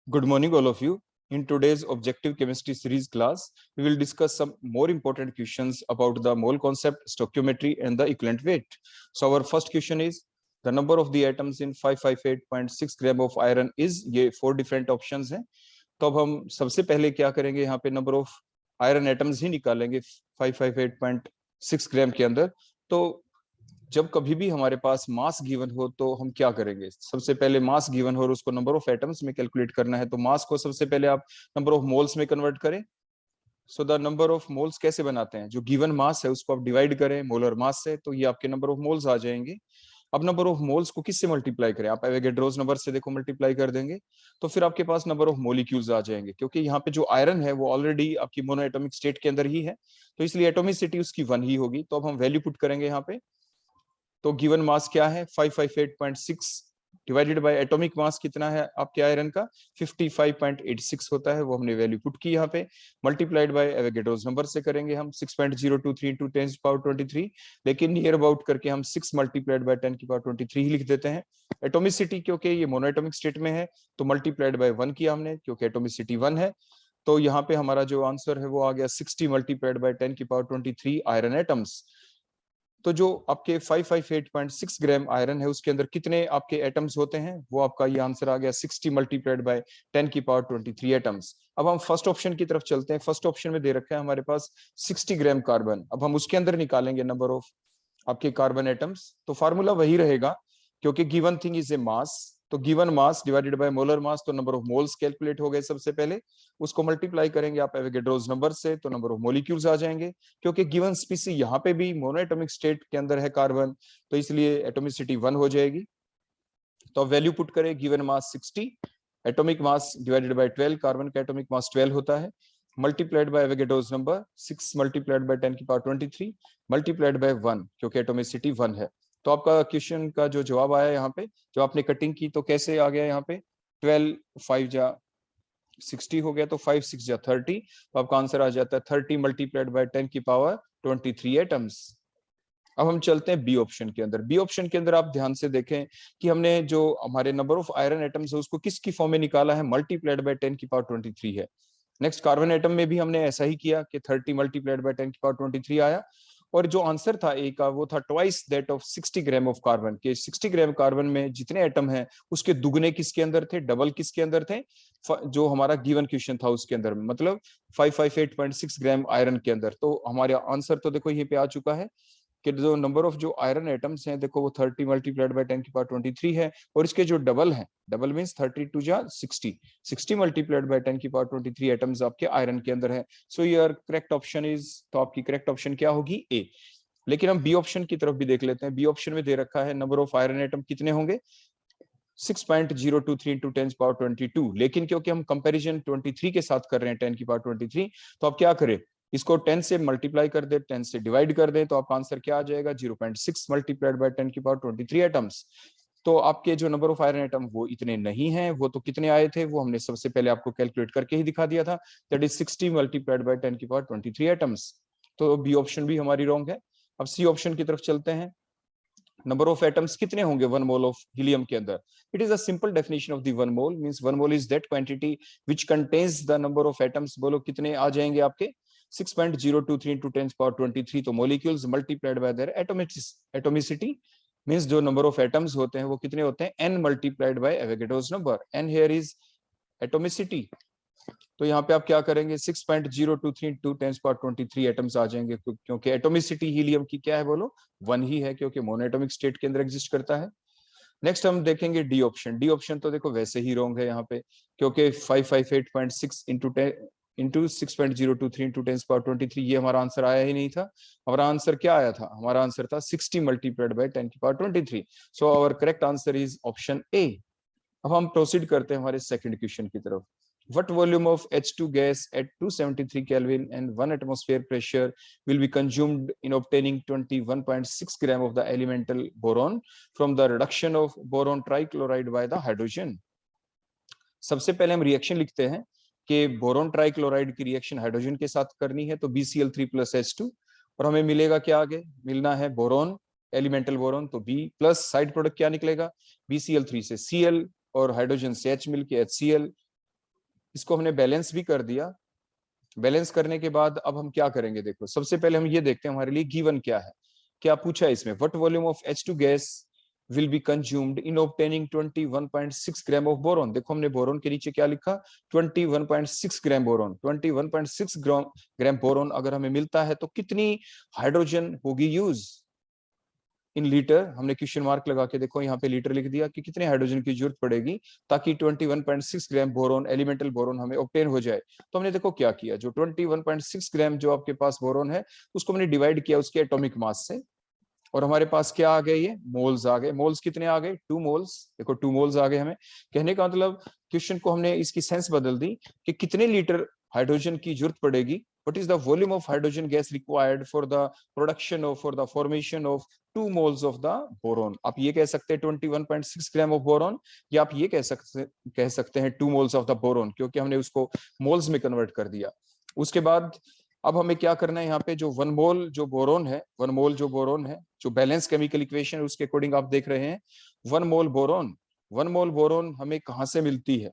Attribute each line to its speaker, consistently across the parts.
Speaker 1: Good morning, all of you. In today's Objective Chemistry series class, we will discuss some more important questions about the mole concept, stoichiometry, and the equivalent weight. So our first question is, the number of the atoms in 558.6 gram of iron is, ये 4 different options हैं. तो अब हम सबसे पहले क्या करेंगे, यहाँ पे नंबर ऑफ आयरन एटम्स ही निकालेंगे 558.6 ग्राम के अंदर. तो जब कभी भी हमारे पास मास गिवन हो तो हम क्या करेंगे, सबसे पहले मास गिवन हो और उसको नंबर ऑफ एटम्स में कैलकुलेट करना है, तो मास को सबसे पहले आप नंबर ऑफ मोल्स में कन्वर्ट करें. So the number of moles कैसे बनाते हैं, जो गिवन मास है उसको आप डिवाइड करें मोलर मास से, तो ये आपके नंबर ऑफ मोल्स आ जाएंगे. अब नंबर ऑफ मोल्स को किससे मल्टीप्लाई करें, आप एवोगैड्रोस नंबर से देखो मल्टीप्लाई कर देंगे तो फिर आपके पास नंबर ऑफ मोलिक्यूल्स आ जाएंगे, क्योंकि यहाँ पे जो आयरन है वो ऑलरेडी आपकी मोनोएटॉमिक स्टेट के अंदर ही है, तो इसलिए एटॉमिसिटी उसकी 1 ही होगी. तो अब हम वैल्यू पुट करेंगे यहाँ पे. तो गिवन मास क्या है 558.6 डिवाइडेड बाय एटॉमिक मास कितना है आपके आयरन का 55.86 होता है, वो हमने वैल्यू पुट की यहाँ पे. मल्टीप्लाइड बाय एवोगैड्रोस नंबर से करेंगे हम 6.023 इंटू 10⁻23, लेकिन नियर अबाउट करके हम 6 मल्टीप्लाइड बाय 10⁻23 ही लिख देते हैं. एटोमिसिटी क्योंकि ये मोनोएटॉमिक स्टेट में है तो मल्टीप्लाइड बाय 1 किया हमने, क्योंकि एटोमिसिटी 1 है. तो यहाँ पे हमारा जो आंसर है वो आ गया 60 मल्टीप्लाइड बाय 10⁻23 आयरन एटम्स. तो जो आपके 558.6 ग्राम आयरन है उसके अंदर कितने आपके एटम्स होते हैं, वो आपका ये आंसर आ गया 60 मल्टीप्लाइड बाय 10⁻23 एटम्स. अब हम फर्स्ट ऑप्शन की तरफ चलते हैं. फर्स्ट ऑप्शन में दे रखा है हमारे पास 60 ग्राम कार्बन. अब हम उसके अंदर निकालेंगे नंबर ऑफ आपके कार्बन एटम्स. तो फार्मूला वही रहेगा, क्योंकि गिवन थिंग इज ए मास, तो given mass divided by molar mass, तो नंबर ऑफ मोल्स कैलकुलेट हो गए सबसे पहले, उसको मल्टीप्लाई करेंगे आप एवोगैड्रोस नंबर से तो नंबर ऑफ मोलिक्यूल्स आ जाएंगे. क्योंकि गिवन स्पीसी यहाँ पे भी मोनोएटॉमिक स्टेट के अंदर है कार्बन, तो इसलिए एटोमिसिटी 1 हो जाएगी. तो वैल्यू पुट करें, given mass 60, atomic mass divided bye 12, carbon का एटॉमिक मास 12 होता है, multiplied bye Avogadro's number 6 multiplied by 10⁻23 multiplied by 1, क्योंकि एटोमिसिटी 1 है. तो आपका क्वेश्चन का जो जवाब आया यहाँ पे, जो आपने कटिंग की तो कैसे आ गया यहाँ पे 12 5 जा 60 हो गया, तो 5 6 जा 30, तो आपका आंसर आ जाता है 30 मल्टीप्लाइड बाय 10⁻23 एटम्स. अब हम चलते हैं बी ऑप्शन के अंदर. बी ऑप्शन के अंदर आप ध्यान से देखें कि हमने जो हमारे नंबर ऑफ आयरन एटम्स है उसको किसकी फॉर्म में निकाला है, मल्टीप्लाइड बाय 10⁻23 है. नेक्स्ट कार्बन एटम में भी हमने ऐसा ही किया कि 30 मल्टीप्लाइड बाय 10⁻23 आया, और जो आंसर था ए का वो था twice that of 60 gram of carbon, के 60 ग्राम कार्बन में जितने एटम हैं उसके दुगने किसके अंदर थे, डबल किसके अंदर थे, जो हमारा गिवन क्वेश्चन था उसके अंदर, मतलब 558.6 ग्राम आयरन के अंदर. तो हमारा आंसर तो देखो यहीं पे आ चुका है कि जो नंबर ऑफ जो आयरन एटम्स हैं देखो वो 30 मल्टीप्लाइड बाय 10⁻23 है, और इसके जो डबल हैं, डबल मींस 32 जा 60 मल्टीप्लाइड बाय 10⁻23 एटम्स आपके आयरन के अंदर है. So your correct option is, तो आपकी करेक्ट ऑप्शन क्या होगी ए. लेकिन हम बी ऑप्शन की तरफ भी देख लेते हैं. बी ऑप्शन में दे रखा है नंबर ऑफ आयरन एटम कितने होंगे 6.023 इंटू 10⁻22, लेकिन क्योंकि हम कंपैरिजन 23 के साथ कर रहे हैं 10⁻23, तो आप क्या करें, इसको 10 से मल्टीप्लाई कर दे, 10 से डिवाइड कर दे, तो आपका आंसर क्या आ जाएगा 0.6 मल्टीप्लाइड बाय 10⁻23 एटम्स. तो आपके जो नंबर ऑफ आयरन एटम वो इतने नहीं हैं, वो तो कितने आए थे वो हमने सबसे पहले आपको कैलकुलेट करके ही दिखा दिया था, that is 60 multiplied by 10⁻23 atoms. तो बी ऑप्शन भी हमारी रॉन्ग है. अब सी ऑप्शन की तरफ चलते हैं. नंबर ऑफ एटम्स कितने होंगे 1 मोल ऑफ हीलियम के अंदर. It is a simple definition of the 1 mole, means 1 mole is that quantity which contains the number of atoms. बोलो कितने आ जाएंगे आपके 6.023 into 10⁻23, तो molecules multiplied by there atomicity, means जो नंबर ऑफ एटम्स होते हैं वो कितने होते हैं n multiplied bye Avogadro's number. n here is atomicity. तो यहाँ पे आप क्या करेंगे 6.023 इंटू 10⁻23 एटम्स आ जाएंगे, क्योंकि एटोमिसिटी हीलियम की क्या है बोलो 1 ही है, क्योंकि मोनोएटॉमिक स्टेट के अंदर एग्जिस्ट करता है. नेक्स्ट हम देखेंगे डी ऑप्शन. डी ऑप्शन तो देखो वैसे ही रॉन्ग है यहाँ पे, क्योंकि 558.6 इंटू 6.023 इंटू 10⁻23 ये हमारा आंसर आया ही नहीं था. हमारा आंसर क्या आया था, हमारा आंसर था 60 multiplied by 10⁻23. So our correct answer is option A. अब हम प्रोसीड करते हैं हमारे सेकंड क्वेश्चन की तरफ. What volume of H2 gas at 273 Kelvin and 1 atmosphere pressure will be consumed in obtaining 21.6 gram of the elemental boron from the reduction of boron trichloride by the hydrogen? सबसे पहले हम reaction लिखते हैं कि boron trichloride की reaction hydrogen के साथ करनी है, तो BCl3 plus H2, और हमें मिलेगा क्या, आगे मिलना है बोरोन, एलिमेंटल बोरोन, तो B प्लस साइड प्रोडक्ट क्या निकलेगा BCl3 से Cl और हाइड्रोजन से H मिलके HCl, इसको हमने बैलेंस भी कर दिया। बैलेंस करने के बाद अब हम क्या करेंगे, देखो सबसे पहले हम ये देखते हैं हमारे लिए गिवन क्या है। क्या पूछा है इसमें, what volume of H2 gas will be consumed in obtaining 21.6 gram of boron. देखो हमने बोरॉन के नीचे क्या लिखा, 21.6 ग्राम बोरॉन। 21.6 ग्राम बोरॉन अगर हमें मिलता है तो कितनी हाइड्रोजन होगी यूज इन लीटर। हमने क्वेश्चन मार्क लगा के देखो यहाँ पे लीटर लिख दिया कि कितने हाइड्रोजन की जरूरत पड़ेगी ताकि 21.6 ग्राम बोरॉन, एलिमेंटल बोरॉन हमें ऑब्टेन हो जाए। तो हमने देखो क्या किया, जो 21.6 ग्राम जो आपके पास बोरॉन है उसको हमने डिवाइड किया उसके एटॉमिक मास से, और हमारे पास क्या आ गए, ये मोल्स आ गए। मोल्स कितने आ गए, 2 मोल्स। देखो 2 मोल्स आ गए। हमें कहने का मतलब क्वेश्चन को हमने इसकी सेंस बदल दी कि कितने लीटर हाइड्रोजन की जरूरत पड़ेगी, what is the volume of hydrogen gas required for the production of, for the formation of 2 moles of the boron. आप ये कह सकते हैं 21.6 ग्राम ऑफ बोरॉन, या आप ये कह सकते हैं 2 मोल्स ऑफ द बोरॉन, क्योंकि हमने उसको मोल्स में कन्वर्ट कर दिया। उसके बाद अब हमें क्या करना है, यहाँ पे जो 1 मोल जो बोरॉन है, 1 मोल जो बोरॉन है, जो बैलेंस केमिकल इक्वेशन उसके अकॉर्डिंग आप देख रहे हैं 1 मोल बोरॉन। 1 मोल बोरॉन हमें कहाँ से मिलती है,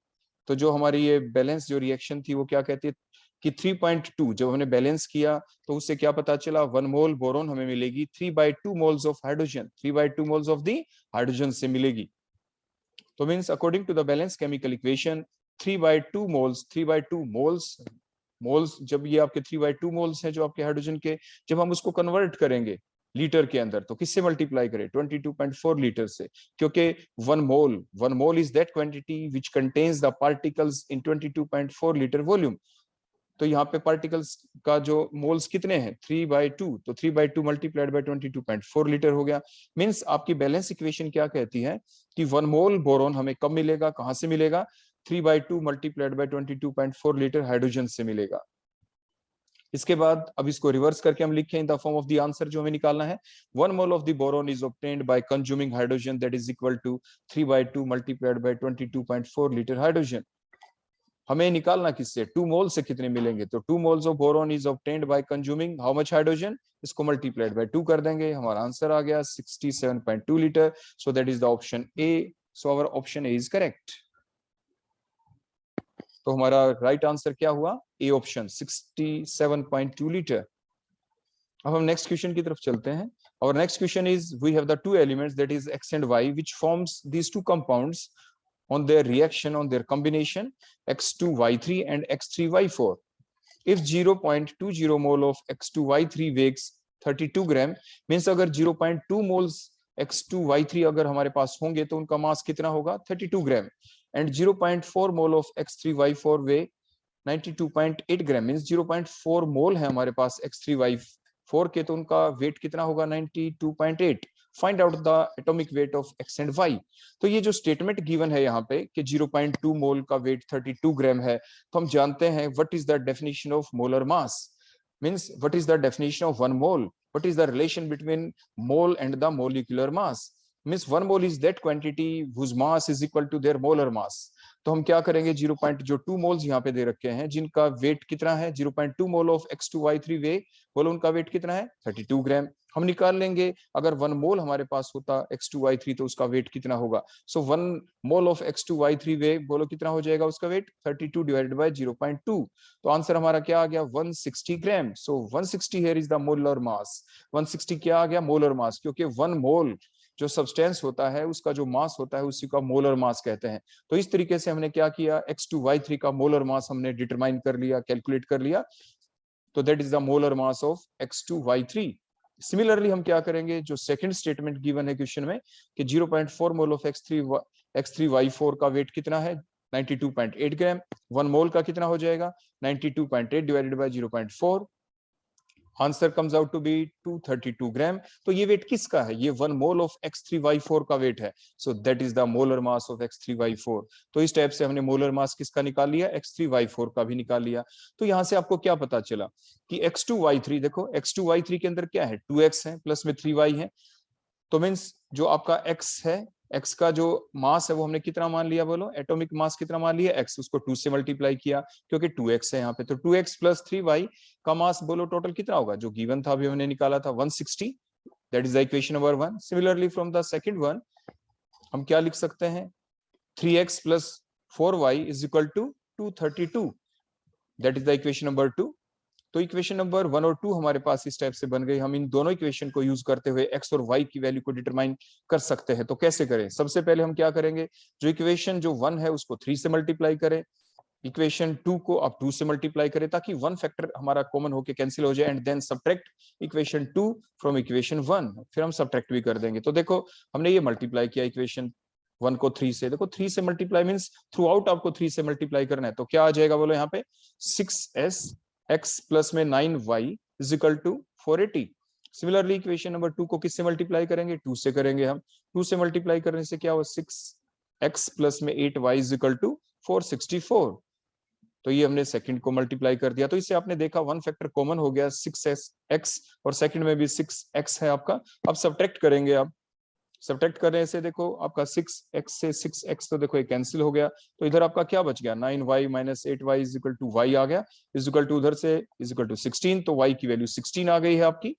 Speaker 1: तो जो हमारी ये बैलेंस जो रिएक्शन थी वो क्या कहती है कि 3.2, जब हमने बैलेंस किया तो उससे क्या पता चला, 1 मोल बोरॉन हमें मिलेगी 3/2 moles of hydrogen, 3/2 moles of the hydrogen से मिलेगी। तो means according to the balance chemical equation 3/2 moles, 3/2 moles, moles जब ये आपके 3/2 मोल्स हैं जो आपके हाइड्रोजन के, जब हम उसको कन्वर्ट करेंगे लीटर के अंदर तो किससे मल्टीप्लाई करें, 22.4 लीटर से, क्योंकि 1 mole is that quantity which contains the particles in 22.4 litre volume. तो यहाँ पे पार्टिकल्स का जो मोल्स कितने हैं 3/2, तो 3/2 मल्टीप्लाइड बाय 22.4 लीटर हो गया। मींस आपकी बैलेंस इक्वेशन क्या कहती है कि 1 मोल बोरॉन हमें कब मिलेगा, कहां से मिलेगा, 3/2 मल्टीप्लाइड बाय 22.4 लीटर हाइड्रोजन से मिलेगा। इसके बाद अब इसको रिवर्स करके हम लिखें in the form of the answer जो हमें निकालना है, 1 mole of the boron is obtained by consuming hydrogen that is equal to 3/2 multiplied by 22.4 litre hydrogen. हमें निकालना किससे, 2 मोल से कितने मिलेंगे, तो 2 moles of boron is obtained by consuming how much hydrogen, इसको मल्टीप्लाइड बाय 2 कर देंगे, हमारा आंसर आ गया 67.2 litre. So that is the option A, so our option A is correct. तो हमारा राइट आंसर क्या हुआ, ए ऑप्शन 67.2 लीटर। अब हम नेक्स्ट क्वेश्चन की तरफ चलते हैं। और next question is we have the 2 elements that is X and Y which forms these 2 compounds on their reaction, on their combination X2Y3 and X3Y4. If 0.20 mole of X2Y3 weighs 32 gram, means अगर 0.2 moles X2Y3 अगर हमारे पास होंगे तो उनका मास कितना होगा 32 gram, and 0.4 mole of X3Y4 weigh 92.8 gram, means 0.4 mole है हमारे पास X3Y4 के, तो उनका वेट कितना होगा 92.8। Find out the atomic weight of X and Y। तो ये जो स्टेटमेंट गिवन है यहाँ पे कि 0.2 मोल का वेट 32 ग्राम है, तो हम जानते हैं what is the definition of molar mass, means what is the definition of 1 mole, what is the relation between mole and the molecular mass, means 1 mole is that quantity whose mass is equal to their molar mass. तो हम क्या करेंगे, 0.2 moles यहाँ पे दे रखे हैं जिनका wait कितना है 0.2 मोल ऑफ X2Y3 वे, बोलो उनका वेट कितना है 32 ग्राम। हम निकाल लेंगे अगर 1 मोल हमारे पास होता X2Y3 तो उसका वेट कितना होगा। सो 1 मोल ऑफ X2Y3 वे, बोलो कितना हो जाएगा उसका वेट 32 डिवाइडेड बाय 0.2। तो आंसर हमारा क्या आ गया 160 ग्राम। सो 160 हियर इज द मोलर मास। 160 क्या आ गया मोलर मास, क्योंकि 1 मोल जो सब्सटेंस होता है उसका जो मास होता है उसी का मोलर मास कहते हैं। तो इस तरीके से हमने क्या किया, X2Y3 का मोलर मास हमने डिटरमाइन कर लिया, कैलकुलेट कर लिया, तो that is the molar mass of X2Y3। Similarly हम क्या करेंगे, जो सेकंड स्टेटमेंट गिवन है क्वेश्चन में कि 0.4 मोल ऑफ X3Y4 का वेट कितना है 92.8 ग्राम, 1 मोल का कितना हो जाएगा 92.8 divided by 0.4, answer comes out to be 232 gram. तो ये वेट किसका है, ये 1 मोल ऑफ X3Y4 का वेट है। सो that is the molar mass of X3Y4। तो इस टाइप से हमने मोलर मास किसका निकाल लिया, X3Y4 का भी निकाल लिया। तो यहां से आपको क्या पता चला कि X2Y3, देखो X2Y3 के अंदर क्या है 2X है प्लस में 3Y है, तो मीन्स जो आपका X है, X का जो मास है वो हमने कितना मान लिया, बोलो एटॉमिक मास कितना मान लिया X, उसको 2 से मल्टीप्लाई किया क्योंकि 2X है यहाँ पे, तो 2X प्लस 3Y का मास बोलो टोटल कितना होगा, जो गिवन था अभी हमने निकाला था 160। That is the equation number 1। Similarly from the second one हम क्या लिख सकते हैं 3X plus 4Y is equal to 232, that is the equation number 2। तो इक्वेशन नंबर 1 और 2 हमारे पास इस टाइप से बन गई। हम इन दोनों इक्वेशन को यूज करते हुए x और y की वैल्यू को डिटरमाइन कर सकते हैं। तो कैसे करें? सबसे पहले हम क्या करेंगे, जो इक्वेशन जो 1 है उसको 3 से मल्टीप्लाई करें, इक्वेशन 2 को आप 2 से मल्टीप्लाई करें ताकि वन फैक्टर हमारा कॉमन होके कैंसिल हो जाए, and then subtract equation 2 from equation 1, फिर हम सब्ट्रैक्ट भी कर देंगे। तो देखो हमने ये मल्टीप्लाई किया इक्वेशन 1 को 3 से, देखो 3 से मल्टीप्लाई मींस थ्रू आउट आपको 3 से मल्टीप्लाई करना है। तो क्या आ जाएगा बोलो यहाँ पे, 6s x प्लस में 9y is equal to 480। Similarly equation number 2 को किससे मल्टीप्लाई करेंगे, 2 से करेंगे हम। 2 से मल्टीप्लाई करने से क्या हो, 6x प्लस में 8y इज इक्वल टू 464। तो ये हमने सेकंड को मल्टीप्लाई कर दिया। तो इससे आपने देखा वन फैक्टर कॉमन हो गया 6x, और सेकंड में भी 6x है आपका। अब सब्ट्रैक्ट करेंगे आप, सब्ट्रैक्ट करने से देखो आपका 6x से 6x तो देखो ये कैंसिल हो गया। तो इधर आपका क्या बच गया, 9y minus 8y is equal to y आ गया, इज इक्वल टू उधर से इज इक्वल टू 16। तो y की वैल्यू 16 आ गई है आपकी।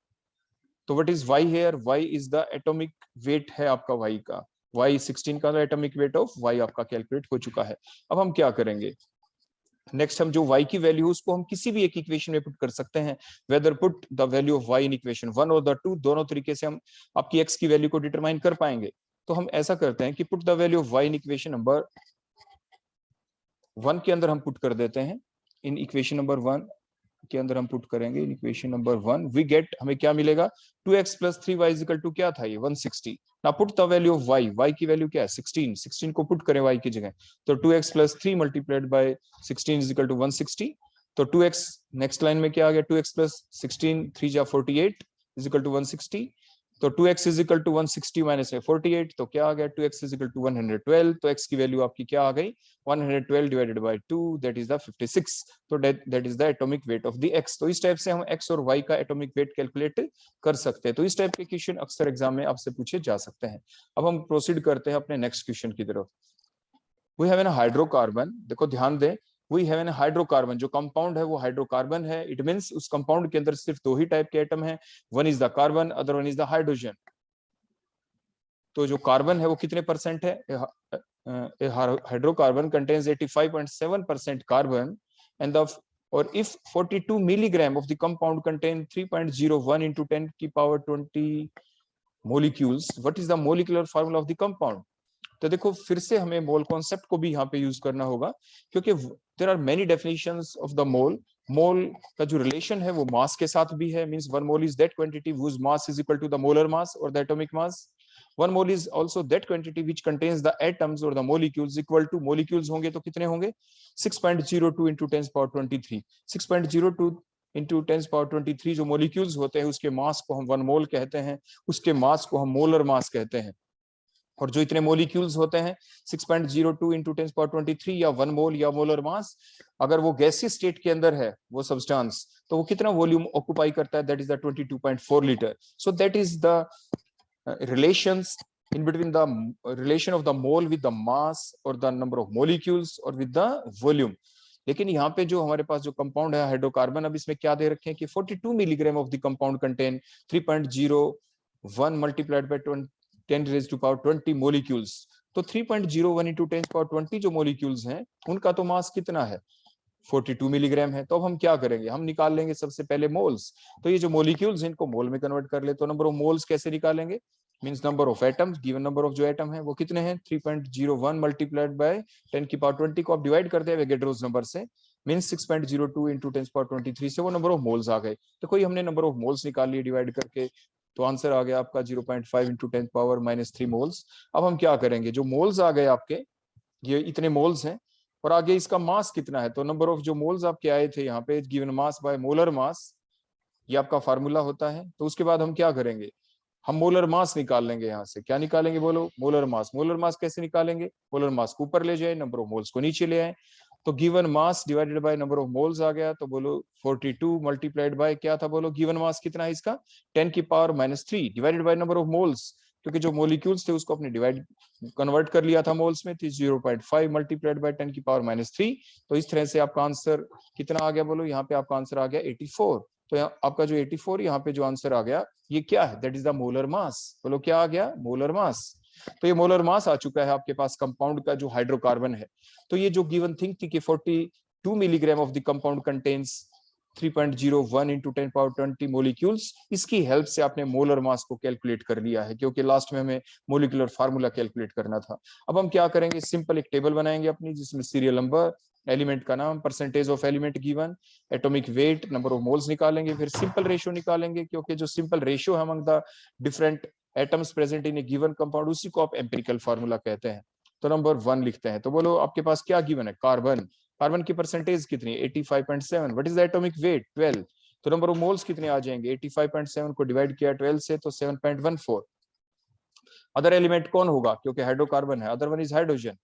Speaker 1: तो what is y here, y is the atomic weight है आपका y का, y 16 का एटॉमिक वेट ऑफ y आपका कैलकुलेट हो चुका है। अब हम क्या करेंगे, नेक्स्ट हम जो y की वैल्यू उसको हम किसी भी एक इक्वेशन में पुट कर सकते हैं, whether put the value of y in equation 1 और द 2, दोनों तरीके से हम आपकी x की वैल्यू को डिटरमाइन कर पाएंगे। तो हम ऐसा करते हैं कि put the value of y in equation number 1 के अंदर हम पुट कर देते हैं, इन इक्वेशन नंबर 1 के अंदर हम पुट करेंगे in equation number 1, we get, हमें क्या मिलेगा, 2x plus 3y is equal to क्या था ये 160। ना put the value of y की वैल्यू क्या है 16, 16 को पुट करें y की जगह, तो 2x plus 3 multiplied by 16 is equal to 160। तो 2x नेक्स्ट लाइन में क्या आ गया, 2x प्लस 16 3 जा 48 इज इक्वल टू 160। तो 2x is equal to 160 minus में 48, तो क्या आ गया, 2x इज इक्वल टू 112। तो x की वैल्यू आपकी क्या आ गई, 112 divided by 2, that is the 56। तो that is the atomic weight of the x। तो इस टाइप से हम x और y का एटॉमिक वेट कैलकुलेट कर सकते हैं। तो इस टाइप के क्वेश्चन अक्सर एग्जाम में आपसे पूछे जा सकते हैं। अब हम प्रोसीड करते हैं अपने नेक्स्ट क्वेश्चन की तरफ। वी हैव एन हाइड्रोकार्बन, देखो ध्यान दें, वी हैव एन हाइड्रोकार्बन, जो कंपाउंड है वो हाइड्रोकार्बन है। इट मींस उस कंपाउंड के अंदर सिर्फ दो ही टाइप के एटम है, one is the carbon, other one is the hydrogen. तो जो कार्बन है वो कितने परसेंट है, hydrocarbon contains 85.7% carbon and the, और if 42 milligram of the compound contain 3.01 into 10 की power 20 molecules, what is the molecular formula of the compound? तो देखो फिर से हमें मोल कॉन्सेप्ट को भी यहाँ पे यूज करना होगा, क्योंकि there are many definitions of the mole. Mole का जो रिलेशन है वो मास के साथ भी है, means one mole is that quantity whose mass is equal to the molar mass or the atomic mass. One mole is also that quantity which contains the atoms or the molecules equal to, molecules होंगे तो कितने होंगे, 6.02 into 10 power 23, 6.02 into 10 power 23 जो molecules होते हैं उसके मास को हम वन मोल कहते हैं, उसके मास को हम मोलर मास कहते हैं। और जो इतने मोलिक्यूल्स होते हैं 6.02 into 10 power 23 या वन मोल या मोलर मास, अगर वो गैसीय स्टेट के अंदर है वो सब्सटेंस, तो वो कितना वॉल्यूम ऑक्युपाई करता है, that is the 22.4 litre. So that is the relations in between the relation of the mole with the mass or the number of molecules or with the volume। लेकिन यहाँ पे जो हमारे पास जो कंपाउंड है hydrocarbon, अब इसमें क्या दे रखे हैं कि 42 milligram of the compound contain 3.01 multiplied by 10 raised to power 20 molecules। तो 3.01 into 10 power 20 जो मोलिक्यूल्स हैं उनका तो मास कितना है, 42 मिलीग्राम है। तो अब हम क्या करेंगे, हम निकाल लेंगे सबसे पहले मोल्स। तो ये जो मोलिक्यूल्स हैं इनको मोल में कन्वर्ट कर ले। तो नंबर ऑफ मोल्स कैसे निकालेंगे, means number of atoms, given number of जो एटम है वो कितने हैं, 3.01 मल्टीप्लाइड बाय 10 की पावर 20 को आप डिवाइड कर दे एवोगैड्रोस नंबर से, मींस 6.02 into 10 पावर 23 से वो नंबर ऑफ मोल्स आ गए। तो कोई हमने नंबर ऑफ मोल्स निकाल लिए डिवाइड करके, तो आंसर आ गया आपका 0.5 into 10 पावर -3 मोल्स। अब हम क्या करेंगे, जो मोल्स आ गए आपके, ये इतने मोल्स हैं और आगे इसका मास कितना है, तो नंबर ऑफ जो मोल्स आपके आए थे यहाँ पे given mass by molar mass, ये आपका फार्मूला होता है। तो उसके बाद हम क्या करेंगे, हम मोलर मास निकाल लेंगे। यहाँ से क्या निकालेंगे बोलो, मोलर मास। मोलर मास कैसे निकालेंगे, मोलर मास को ऊपर ले जाए, नंबर ऑफ मोल्स को नीचे ले आए, तो given mass divided by number of moles आ गया। तो बोलो 42 मल्टीप्लाइड बाय क्या था, बोलो गिवन मास कितना है इसका 10 की power -3 divided by number of moles, क्योंकि जो मोलिक्यूल्स थे उसको अपने डिवाइड कन्वर्ट कर लिया था मोल्स में, तो 0.5 मल्टीप्लाइड बाय 10 की पावर -3। तो इस तरह से आपका आंसर कितना आ गया बोलो, यहाँ पे आपका आंसर आ गया 84। तो आपका जो 84 यहाँ पे जो आंसर आ गया ये क्या है, दैट इज द मोलर मास। बोलो क्या आ गया, मोलर मास। तो ये मोलर मास आ चुका है आपके पास कंपाउंड का जो हाइड्रोकार्बन है। तो ये जो गिवन थिंग थी कि 42 milligram of the compound contains 3.01 into 10 power 20 molecules, इसकी हेल्प से आपने मोलर मास को कैलकुलेट कर लिया है, क्योंकि लास्ट में हमें मोलिकुलर फार्मूला कैलकुलेट करना था। अब हम क्या करेंगे, सिंपल एक टेबल बनाएंगे अपनी, जिसमें सीरियल नंबर, एलिमेंट का नाम, percentage of element given, atomic weight, number of moles निकालेंगे, फिर सिंपल रेशियो निकालेंगे, क्योंकि जो सिंपल रेशियो है among the different atoms present in A given compound, उसी को आप एम्पिरिकल फार्मूला कहते हैं। तो नंबर 1 लिखते हैं। तो बोलो आपके पास क्या गिवन है, कार्बन, कार्बन की परसेंटेज कितनी, 85.7, what is the atomic wait, 12, तो नंबर ऑफ मोल्स कितने आ जाएंगे, 85.7 को डिवाइड किया 12 से तो 7.14। अदर एलिमेंट कौन होगा, क्योंकि हाइड्रोकार्बन है, other one is hydrogen,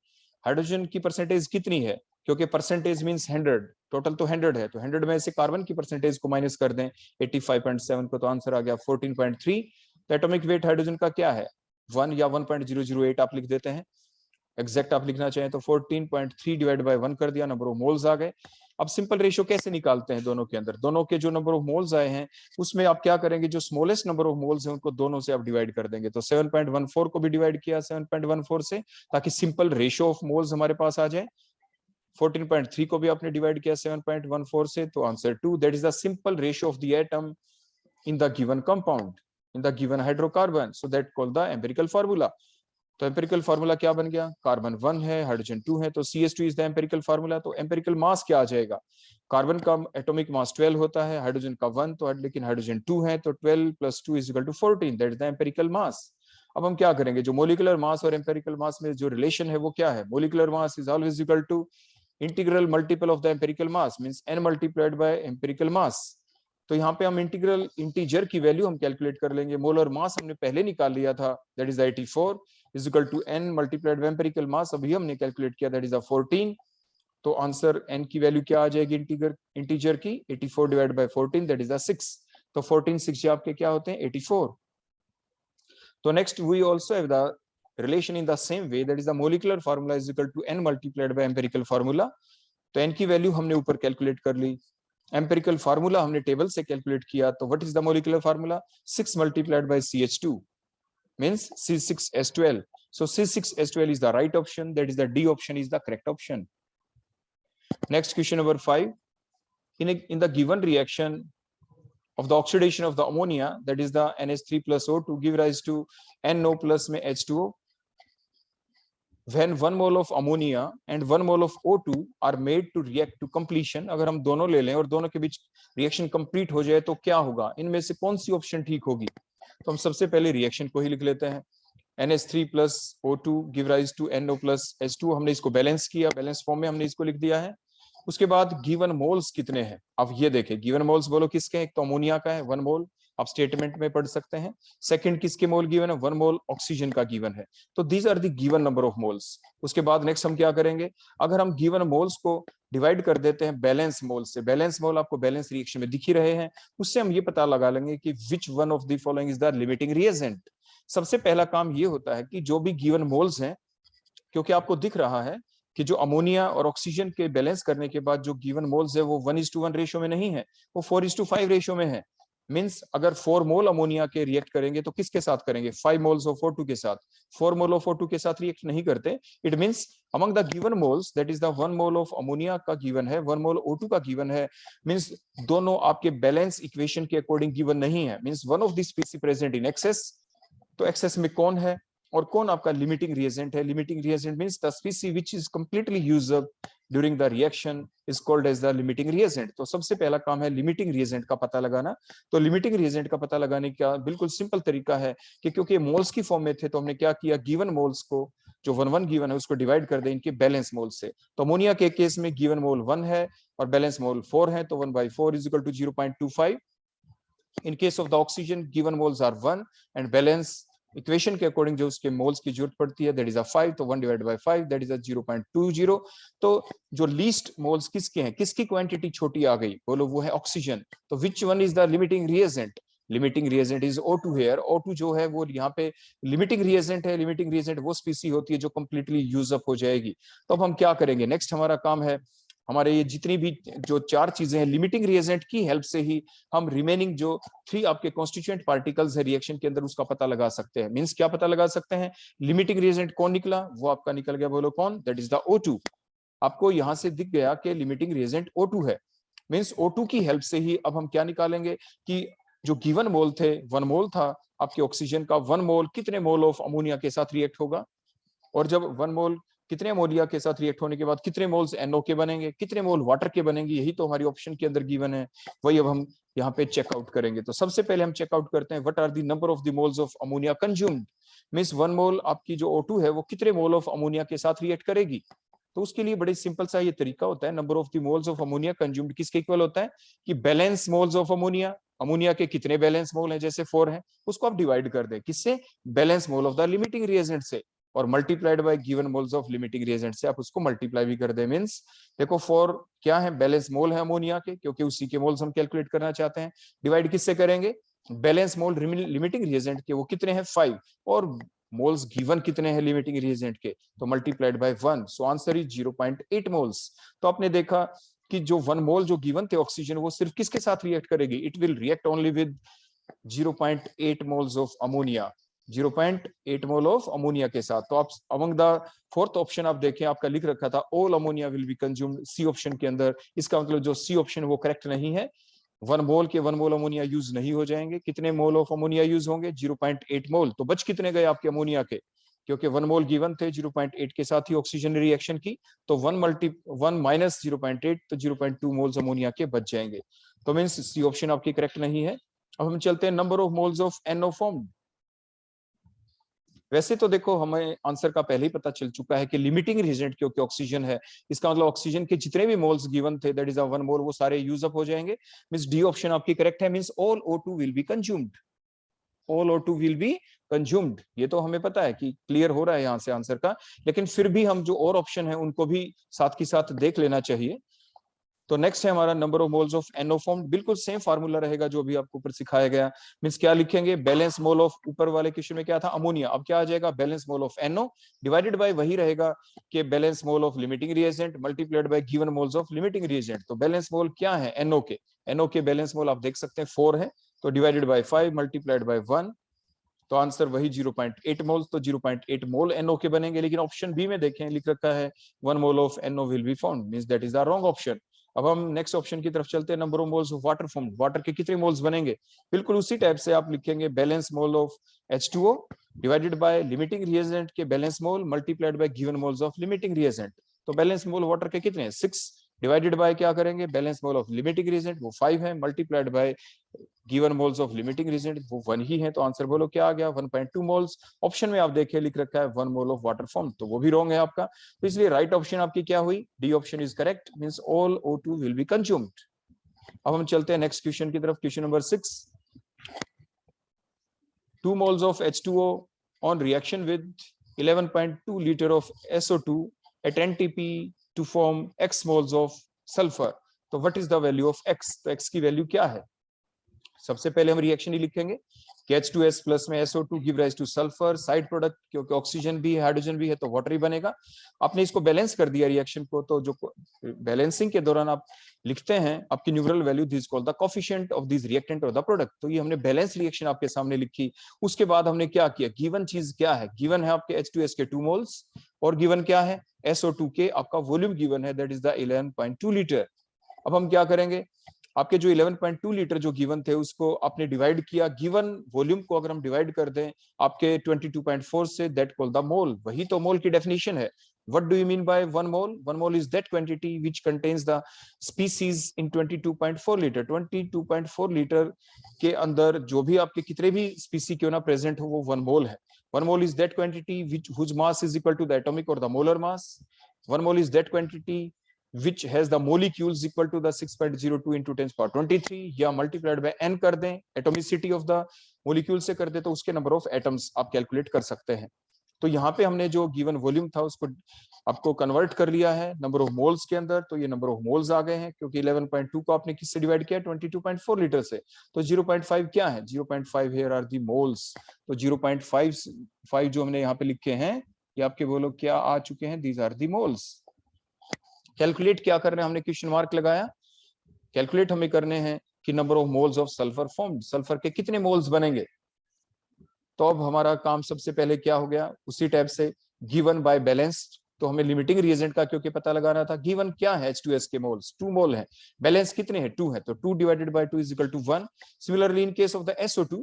Speaker 1: hydrogen की परसेंटेज कितनी है, क्योंकि परसेंटेज मींस 100, टोटल तो 100 है, तो 100 में से कार्बन की परसेंटेज को माइनस कर दें 85.7 को, तो आंसर आ गया 14.3। तो एटॉमिक वेट हाइड्रोजन का क्या है, 1 या 1.008 आप लिख देते हैं, एग्जैक्ट आप लिखना चाहें तो 14.3 डिवाइड बाय 1 कर दिया, नंबर ऑफ मोल्स आ गए। अब सिंपल रेशियो कैसे निकालते हैं दोनों के अंदर, दोनों के जो नंबर ऑफ मोल्स आए हैं उसमें आप क्या करेंगे, जो स्मॉलेस्ट नंबर ऑफ मोल्स हैं उनको दोनों से आप डिवाइड कर देंगे। तो 7.14 को भी डिवाइड किया 7.14 से, ताकि सिंपल रेशियो ऑफ मोल्स हमारे पास आ जाए। 14.3 को भी आपने डिवाइड किया 7.14 से, तो answer 2, that is the simple ratio of the atom in the given compound, in the given hydrocarbon, so that called the empirical formula। तो एम्पिरिकल फार्मूला क्या बन गया, कार्बन 1 है, हाइड्रोजन 2 है, तो CH2 is the empirical formula. तो empirical मास क्या आ जाएगा, कार्बन का एटॉमिक मास 12 होता है, हाइड्रोजन का 1, तो लेकिन हाइड्रोजन 2 है, तो 12 + 2 = 14, दैट इज द एम्पिरिकल मास। अब हम क्या करेंगे, जो मोलिकुलर मास और एम्पिरिकल मास में जो रिलेशन है वो क्या है, molecular mass is always equal to integral multiple of the empirical mass, means n multiplied by empirical mass. तो यहाँ पे हम इंटीग्रल इंटीजर की वैल्यू हम कैलकुलेट कर लेंगे, मोलर मास हमने पहले निकाल लिया था, that is 84 is equal to n multiplied by empirical mass, अभी हमने कैलकुलेट किया, दैट इज 14। तो आंसर n की वैल्यू क्या आ जाएगी इंटीजर की, 84 डिवाइड बाय 14, दैट इज 6। तो 14 6 आपके क्या होते हैं, 84। तो next we also have the relation in the same way, that is the molecular formula is equal to n multiplied by empirical formula. तो n की वैल्यू हमने ऊपर कैलकुलेट कर ली, एम्पिरिकल फार्मूला हमने टेबल से कैलकुलेट किया, तो what is the molecular formula, 6 multiplied by CH2 means C6H12, so C6H12 is the right option, that is the D option is the correct option। Next question number 5, in the given reaction of the oxidation of the ammonia, that is the NH3 plus O2 give rise to NO plus में H2O, when 1 mole of ammonia and 1 mole of O2 are made to react to completion, अगर हम दोनों ले लें और दोनों के बीच reaction complete हो जाए तो क्या होगा, इनमें से कौन सी ऑप्शन ठीक होगी। तो हम सबसे पहले रिएक्शन को ही लिख लेते हैं, NH3 plus O2 give rise to NO plus H2, हमने इसको बैलेंस किया, बैलेंस फॉर्म में हमने इसको लिख दिया है। उसके बाद गिवन मोल्स कितने हैं, अब ये देखें, गिवन मोल्स बोलो किसके हैं, एक तो अमोनिया का है 1 मोल, आप स्टेटमेंट में पढ़ सकते हैं। सेकंड किसके मोल गिवन है, 1 मोल ऑक्सीजन का गिवन है। तो these are the given number of moles. उसके बाद नेक्स्ट हम क्या करेंगे, अगर हम गिवन मोल्स को डिवाइड कर देते हैं बैलेंस मोल से, बैलेंस मोल आपको बैलेंस रिएक्शन में दिख ही रहे हैं, उससे हम ये पता लगा लेंगे कि which one of the following is the limiting reagent. सबसे पहला काम ये होता है कि जो भी गिवन मोल्स हैं, क्योंकि आपको दिख रहा है कि जो अमोनिया और ऑक्सीजन के बैलेंस करने के बाद जो गिवन मोल्स है वो 1:1 रेशियो में नहीं है, वो 4:5 रेशियो में है। मींस अगर 4 मोल अमोनिया के रिएक्ट करेंगे तो किसके साथ करेंगे, 5 मोल्स ऑफ O2 के साथ, 4 मोल ऑफ O2 के साथ रिएक्ट नहीं करते। It means among the given moles, that is the 1 mole of ammonia का गिवन है, 1 मोल O2 का गिवन है, मींस दोनों आपके बैलेंस इक्वेशन के अकॉर्डिंग गिवन नहीं है, means one of the species present in excess. तो एक्सेस में कौन है और कौन आपका लिमिटिंग रिएजेंट है, limiting reagent means the species which is completely used up during the reaction is called as the limiting reagent. तो सबसे पहला काम है लिमिटिंग रिएजेंट का पता लगाना। तो लिमिटिंग रिएजेंट का पता लगाने का बिल्कुल सिंपल तरीका है कि क्योंकि मोल्स की फॉर्म में थे तो हमने क्या किया, गिवन मोल्स को जो 1 गिवन है उसको डिवाइड कर दे इनके बैलेंस मोल से। तो अमोनिया के केस में गिवन मोल 1 है और बैलेंस मोल 4 है, तो 1/4 is equal to 0.25। In case of the oxygen given moles are 1 and balance equation के अकॉर्डिंग जो उसके मोल्स की जरूरत पड़ती है दैट इज 5, तो 1/5 दैट इज 0.20। तो जो लीस्ट मोल्स किसके हैं, किसकी क्वांटिटी छोटी आ गई, बोलो वो है ऑक्सीजन। तो which one is the limiting reagent, limiting reagent is O2 here. O2 जो है वो यहाँ पे लिमिटिंग रिएजेंट है, लिमिटिंग रिएजेंट वो स्पीसी होती है जो कंप्लीटली यूज अप हो जाएगी। तो अब हम क्या करेंगे, नेक्स्ट हमारा काम है हमारे ये जितनी भी जो 4 चीजें हैं, लिमिटिंग रिएजेंट की हेल्प से ही हम रिमेनिंग जो 3 आपके कॉन्स्टिट्यूएंट पार्टिकल्स है रिएक्शन के अंदर उसका पता लगा सकते हैं। मींस क्या पता लगा सकते हैं? लिमिटिंग रिएजेंट कौन निकला? वो आपका निकल गया, बोलो कौन? That is the O2। आपको यहां से दिख गया कि लिमिटिंग रिएजेंट O2 है। मींस O2 की हेल्प से ही अब हम क्या निकालेंगे कि जो गिवन मोल थे, 1 मोल था आपके ऑक्सीजन का, 1 मोल कितने मोल ऑफ अमोनिया के साथ रिएक्ट होगा, और जब 1 मोल कितने अमोनिया के साथ रिएक्ट होने के बाद कितने मोल्स NO के बनेंगे, कितने मोल वाटर के बनेंगे, यही तो हमारी ऑप्शन के अंदर गिवन है। वही अब हम यहाँ पे चेकआउट करेंगे। तो सबसे पहले हम चेकआउट करते हैं what are the number of the moles of ammonia consumed. Means 1 mole आपकी जो O2 है वो कितने मोल ऑफ अमोनिया के साथ रिएक्ट करेगी। तो उसके लिए बड़े सिंपल सा ये तरीका होता है, number of the moles of ammonia consumed किसके इक्वल होता है कि balance moles of ammonia, ammonia के कितने बैलेंस मोल हैं, जैसे 4 है, उसको आप डिवाइड कर दें किससे? Balance mole of the limiting reagent से, और multiplied by given moles of limiting reagent से आप उसको मल्टीप्लाई भी कर दे। मींस देखो 4 क्या है? बैलेंस मोल है अमोनिया के, क्योंकि उसी के मोल्स हम कैलकुलेट करना चाहते हैं। डिवाइड किससे करेंगे? बैलेंस मोल लिमिटिंग रिएजेंट के वो कितने हैं? 5, और मोल्स गिवन कितने हैं लिमिटिंग रिएजेंट के? तो multiplied by 1, so answer is 0.8 moles. तो आपने देखा कि जो 1 मोल जो गिवन थे ऑक्सीजन, वो सिर्फ किसके साथ रिएक्ट करेगी? It will react only with 0.8 moles of ammonia, 0.8 mole of ammonia के साथ। तो आप अमंग द फोर्थ ऑप्शन आप देखें, आपका लिख रखा था all ammonia will be consumed, C option के अंदर। इसका मतलब जो सी ऑप्शन वो करेक्ट नहीं है। 1 मोल के 1 मोल अमोनिया यूज नहीं हो जाएंगे। कितने मोल ऑफ अमोनिया यूज होंगे? 0.8 मोल। तो बच कितने गए आपके अमोनिया के? क्योंकि 1 मोल गिवन थे, 0.8 के साथ ही ऑक्सीजन रिएक्शन की, तो 1 माइनस 0.8, तो 0.2 मोल्स अमोनिया के बच जाएंगे। तो मींस सी ऑप्शन आपकी करेक्ट नहीं है। अब हम चलते हैं number of moles of NO formed. वैसे तो देखो हमें आंसर का पहले ही पता चल चुका है कि लिमिटिंग रिएजेंट क्योंकि ऑक्सीजन है, इसका मतलब ऑक्सीजन के जितने भी मोल्स गिवन थे दैट इज 1 मोल, वो सारे यूज अप हो जाएंगे। मींस डी ऑप्शन आपकी करेक्ट है। Means all O2 will be consumed, all O2 will be consumed. ये तो हमें पता है कि क्लियर हो रहा है यहाँ से आंसर का, लेकिन फिर भी हम जो और ऑप्शन है उनको भी साथ के साथ देख लेना चाहिए। तो नेक्स्ट है हमारा number of moles of NO form. बिल्कुल सेम फार्मूला रहेगा जो भी आपको ऊपर सिखाया गया। मींस क्या लिखेंगे? बैलेंस मोल ऑफ, ऊपर वाले क्वेश्चन में क्या था? अमोनिया। अब क्या आ जाएगा? Balance mole of NO divided by वही रहेगा कि balance mole of limiting reagent multiplied by given moles of limiting reagent. तो बैलेंस मोल क्या है NO के? NO के बैलेंस मोल आप देख सकते हैं 4 है, तो डिवाइडेड बाय 5 मल्टीप्लाइड बाय 1, तो आंसर वही 0.8 मोल। तो 0.8 मोल NO के बनेंगे। लेकिन ऑप्शन बी में देखें लिख रखा है 1 mole of NO will be found, means that is the wrong option. अब हम नेक्स्ट ऑप्शन की तरफ चलते हैं। Number of moles of water form, water के कितने मोल्स बनेंगे? बिल्कुल उसी टाइप से आप लिखेंगे balance mole of H2O divided by limiting reagent के balance mole multiplied by given moles of limiting reagent. तो बैलेंस मोल वाटर के कितने हैं? 6 डिवाइडेड बाय क्या करेंगे? Balance mole of limiting reagent वो 5 है, multiplied by given moles of limiting reagent वो 1 ही है। तो आंसर बोलो क्या आ गया? 1.2 मोल्स। ऑप्शन में आप देखिए लिख रखा है 1 मोल ऑफ वाटर फॉर्म, तो वो भी रॉन्ग है आपका। तो इसलिए राइट ऑप्शन आपकी क्या हुई? D option is correct, means all O2 will be consumed. अब हम चलते हैं नेक्स्ट क्वेश्चन की तरफ। Question number 6, 2 moles of H2O on reaction with 11.2 liter of SO2 at NTP to form X moles of sulfur. तो what is the value of X? तो X की value क्या है? सबसे पहले हम रिएक्शन ही लिखेंगे कि H2S प्लस में SO2 give rise two sulphur. Side product क्योंकि ऑक्सीजन भी है हाइड्रोजन भी है तो वाटर ही बनेगा। आपने इसको बैलेंस कर दिया रिएक्शन को, तो जो बैलेंसिंग के दौरान आप लिखते हैं आपकी numeral value this called the coefficient of this reactant और द प्रोडक्ट। तो ये हमने बैलेंस रिएक्शन आपके सामने लिखी। उसके बाद हमने क्या किया? गिवन चीज क्या है? गिवन है आपके H2S के 2 मोल्स, और गिवन क्या है? SO2 के आपका वॉल्यूम गिवन है दैट इज द 11.2 लीटर। अब हम क्या करेंगे? आपके जो 11.2 लीटर जो गिवन थे उसको आपने डिवाइड किया, गिवन वॉल्यूम को अगर हम डिवाइड कर दें आपके 22.4 से, दैट कॉल द मोल। वही तो मोल की डेफिनेशन है। What do you mean by 1 mole? 1 mole is that quantity which contains the species in 22.4 litre. 22.4 litre के अंदर जो भी आपके कितने भी स्पीसी क्यों ना प्रेजेंट हो वो 1 मोल है। 1 mole is that quantity which whose mass is equal to the atomic और the molar mass. 1 mole is that quantity which has the molecules equal to the 6.02 into 10 power 23, या मल्टीप्लाइड बाय n कर दें, atomicity of the molecule से कर दें तो उसके number of atoms आप कैलकुलेट कर सकते हैं। तो यहाँ पे हमने जो गिवन वॉल्यूम था उसको आपको कन्वर्ट कर लिया है नंबर ऑफ मोल्स के अंदर, तो ये नंबर ऑफ मोल्स आ गए हैं क्योंकि 11.2 को आपने किससे डिवाइड किया? 22.4 लीटर से। तो 0.5 क्या है? 0.5 हियर आर दी मोल्स। तो 0.5 जो हमने यहाँ पे लिखे हैं ये आपके बोलो क्या आ चुके हैं? These are the moles. Calculate क्या कर रहे हैं, हमने क्वेश्चन मार्क लगाया, कैलकुलेट हमें करने हैं कि number of moles of sulphur formed, sulphur के कितने मोल्स बनेंगे। तो अब हमारा काम सबसे पहले क्या हो गया, उसी टाइप से गिवन बाय बैलेंस्ड, तो हमें लिमिटिंग रिएजेंट का क्योंकि पता लगाना था। गिवन क्या है, H2S के मोल्स 2 मोल है, बैलेंस कितने हैं 2 है, तो 2 divided by 2 is equal to 1। Similarly in case of the SO2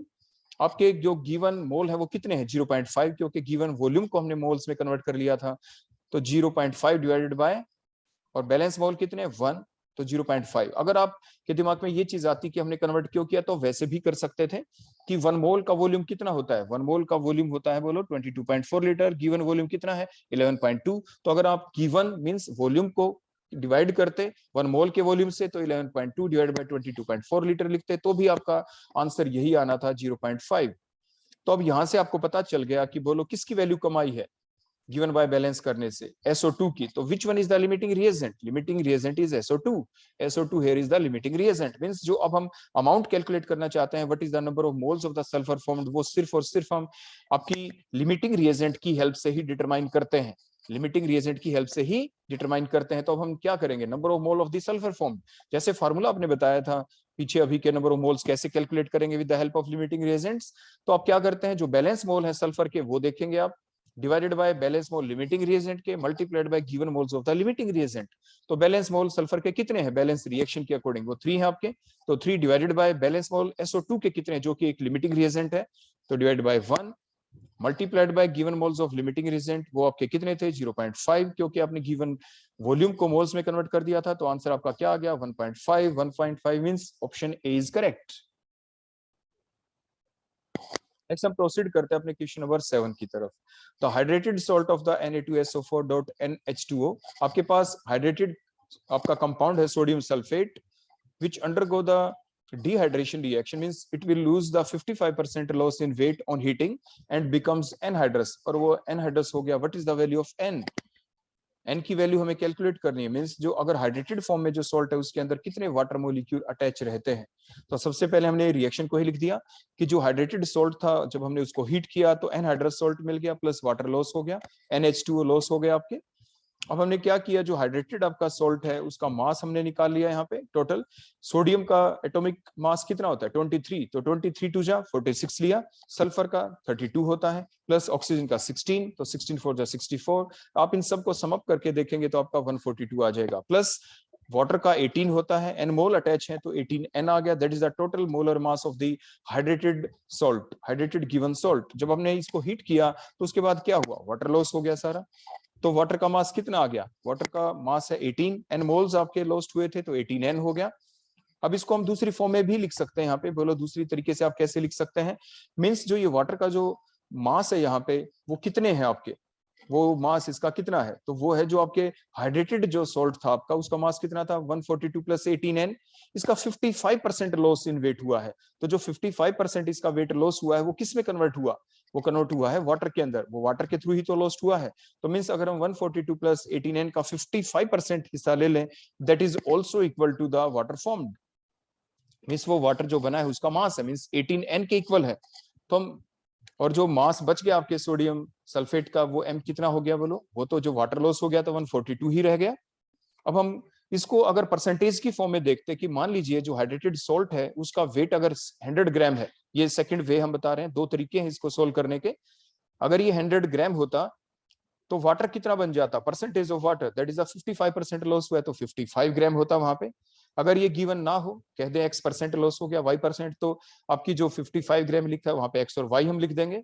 Speaker 1: आपके जो गिवन मोल है वो कितने हैं 0.5, क्योंकि गिवन वॉल्यूम को हमने मोल्स में कन्वर्ट कर लिया था, तो 0.5 डिवाइडेड बाय, और बैलेंस मोल कितने 1, तो 0.5। अगर आपके दिमाग में ये चीज आती कि हमने कन्वर्ट क्यों किया, तो वैसे भी कर सकते थे कि 1 मोल का वॉल्यूम कितना होता है, 1 मोल का वॉल्यूम होता है बोलो 22.4 लीटर, गिवन वॉल्यूम कितना है 11.2। तो अगर आप गिवन मींस वॉल्यूम को डिवाइड करते 1 मोल के वॉल्यूम से, तो 11.2 डिवाइड बाय 22.4 लीटर लिखते, तो भी आपका आंसर यही आना था 0.5। तो अब यहां से आपको पता चल गया कि बोलो किसकी वैल्यू कम आई है गिवन बाय बैलेंस करने से, SO2 की। तो which one is the limiting reagent, limiting reagent is SO2, SO2 here is the limiting reagent. Means जो अब हम अमाउंट कैलकुलेट करना चाहते हैं, what is the number of moles of the sulphur formed, वो सिर्फ और सिर्फ हम आपकी लिमिटिंग रिएजेंट की हेल्प से ही डिटरमाइन करते हैं, लिमिटिंग रिएजेंट की हेल्प से ही डिटरमाइन करते हैं। तो अब हम क्या करेंगे, number of mole of the sulphur formed, जैसे फार्मूला आपने बताया था पीछे अभी के, नंबर ऑफ मोल्स कैसे कैलकुलेट करेंगे with the help of limiting reagents. तो आप क्या करते हैं, जो बैलेंस मोल है सल्फर के वो देखेंगे आप, divided by balance mole limiting reagent के, multiplied by given moles of the limiting reagent. तो बैलेंस मोल सल्फर के कितने हैं बैलेंस रिएक्शन के अकॉर्डिंग, वो 3 है आपके, तो 3 divided by balance mole SO2 के कितने, जो कि एक लिमिटिंग रिएजेंट है, तो divide by 1 multiplied by given moles of limiting reagent, वो आपके कितने थे 0.5, क्योंकि आपने गिवन वॉल्यूम को मोल्स में कन्वर्ट कर दिया था। तो आंसर आपका क्या आ गया 1.5, 1.5 means option A is correct. Next हम प्रोसीड करते हैं अपने क्वेश्चन नंबर 7 की तरफ। तो hydrated salt of the Na2SO4.NH2O, आपके पास हाइड्रेटेड आपका कंपाउंड है sodium sulphate, which undergo the dehydration reaction, means it will lose the 55% loss in weight on heating and becomes anhydrous, और वो anhydrous हो गया। what is the value of N, N की value हमें calculate करनी है, means जो अगर हाइड्रेटेड फॉर्म में जो सॉल्ट है उसके अंदर कितने वाटर मोलिक्यूल अटैच रहते हैं। तो सबसे पहले हमने रिएक्शन को ही लिख दिया कि जो हाइड्रेटेड सॉल्ट था जब हमने उसको हीट किया तो एनहाइड्रस सॉल्ट मिल गया प्लस वाटर लॉस हो गया, NH2O लॉस हो गया आपके। अब हमने क्या किया, जो हाइड्रेटेड आपका सॉल्ट है उसका मास हमने निकाल लिया यहाँ पे टोटल। सोडियम का एटॉमिक मास कितना होता है 23, तो 23 टू जा 46 लिया, सल्फर का 32 होता है, प्लस ऑक्सीजन का 16, तो 16 4 जा 64। आप इन सबको सम अप करके देखेंगे तो आपका 142 आ जाएगा, प्लस वाटर का 18 होता है, एन मोल अटैच है तो 18 N आ गया, that is the total molar mass of the hydrated salt, hydrated given salt. जब हमने इसको हीट किया तो उसके बाद क्या हुआ, वाटर लॉस हो गया सारा, तो वाटर का मास कितना आ गया, वाटर का मास है 18, N मोल्स आपके लॉस्ट हुए थे तो 18N हो गया। अब इसको हम दूसरी फॉर्म में भी लिख सकते हैं, यहाँ पे बोलो दूसरी तरीके से आप कैसे लिख सकते हैं, मींस जो ये वाटर का जो मास है यहाँ पे वो कितने हैं आपके, वो मास इसका कितना है, तो वो है जो आपके हाइड्रेटेड जो सॉल्ट था आपका उसका मास कितना था 142 प्लस 18N, इसका 55% लॉस इन वेट हुआ है। तो जो 55% इसका वेट लॉस हुआ है वो किस में कन्वर्ट हुआ, वो कन्वर्ट हुआ है वाटर के अंदर, वो वाटर के थ्रू ही तो लॉस्ट हुआ है। तो मींस अगर हम 142 प्लस 18N का 55% हिस्सा ले लें, that is also equal to the water formed, means वो वाटर जो बना है उसका मास है मींस 18N के इक्वल है। तो हम, और जो मास बच गया आपके सोडियम सल्फेट का वो M कितना हो गया बोलो, वो तो जो वाटर लॉस हो गया तो 142 ही रह गया। अब हम इसको अगर परसेंटेज की फॉर्म में देखते कि मान लीजिए जो हाइड्रेटेड सॉल्ट है उसका वेट अगर 100 ग्राम है, ये सेकंड वे हम बता रहे हैं, 2 तरीके हैं इसको सोल्व करने के। अगर ये 100 ग्राम होता तो वाटर कितना बन जाता, percentage of water that is 55% loss हुआ है तो 55 ग्राम होता वहां पे। अगर ये गिवन ना हो, कह दे X% लॉस हो गया Y%, तो आपकी जो 55 ग्राम लिखा है वहां पे X और Y हम लिख देंगे।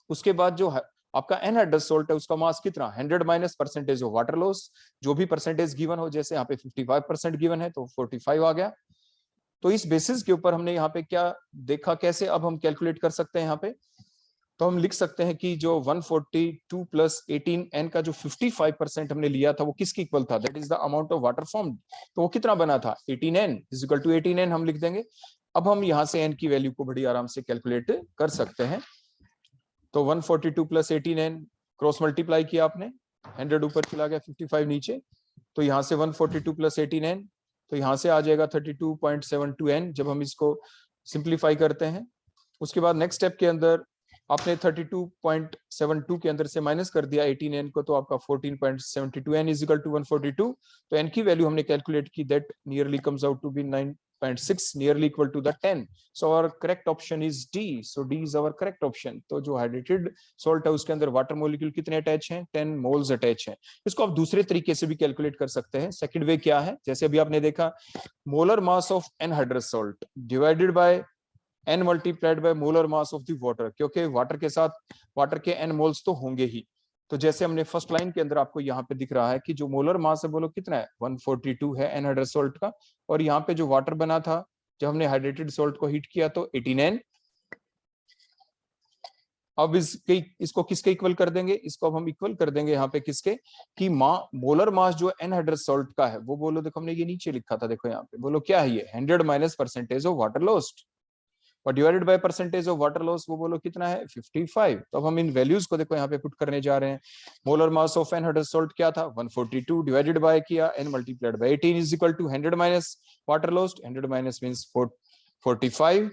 Speaker 1: उसके बाद जो आपका एनहाइड्रस सॉल्ट है उसका मास कितना 100 minus percentage of water loss, जो भी परसेंटेज गिवन हो, जैसे यहाँ पे 55% गिवन है तो 45 आ गया। तो इस बेसिस के ऊपर हमने यहाँ पे क्या देखा, कैसे अब हम कैलकुलेट कर सकते हैं यहाँ पे, तो हम लिख सकते हैं कि जो 142 प्लस 18N का जो 55% हमने लिया था वो किसके इक्वल था, that is the amount of water formed. तो वो कितना बना था 18N is equal to 18N हम लिख देंगे। अब हम यहाँ से N की वैल्यू को बड़ी आराम से कैलकुलेट कर सकते हैं। तो 142 प्लस 18N क्रॉस मल्टीप्लाई किया आपने, 100 ऊपर चला गया 55 नीचे, तो यहाँ से 142 प्लस 18N, तो यहाँ से आ जाएगा 32.72N जब हम इसको सिंप्लीफाई करते हैं। उसके बाद नेक्स्ट स्टेप के अंदर आपने 32.72 के अंदर से माइनस कर दिया 18n को, तो आपका 14.72 n इज इक्वल टू 142। तो n की वैल्यू हमने कैलकुलेट की, that nearly comes out to be 9.6, nearly equal to the 10। So our correct option is D. So D is our correct option. तो जो हाइड्रेटेड सॉल्ट है उसके अंदर water molecule कितने अटैच हैं? 10 मोल्स अटैच हैं। इसको आप दूसरे तरीके से भी कैलकुलेट कर सकते हैं। सेकंड वे क्या है, जैसे अभी आपने देखा, molar mass of anhydrous salt divided by n multiplied by molar mass of the water, क्योंकि वाटर के साथ वाटर के n मोल्स तो होंगे ही। तो जैसे हमने फर्स्ट लाइन के अंदर आपको यहाँ पे दिख रहा है कि जो मोलर मास है बोलो कितना है, 142 है एनहाइड्रस सॉल्ट का, और यहाँ पे जो वाटर बना था जब हमने हाइड्रेटेड सॉल्ट को हीट किया तो 18n। अब इसको किसके इक्वल कर देंगे, इसको अब हम इक्वल कर देंगे यहाँ पे किसके, कि मोलर मास जो एनहाइड्रस सॉल्ट का है वो बोलो, देखो हमने ये नीचे लिखा था, देखो यहाँ पे बोलो क्या है ये, 100 minus percentage of water lost और divided by percentage of water loss, वो बोलो कितना है, 55। तो अब हम इन वैल्यूज को देखो यहाँ पे पुट करने जा रहे हैं। Molar mass of anhydrous salt क्या था, 142 डिवाइडेड बाय किया n multiplied by 18 is equal to 100 minus water loss, 100 minus means 45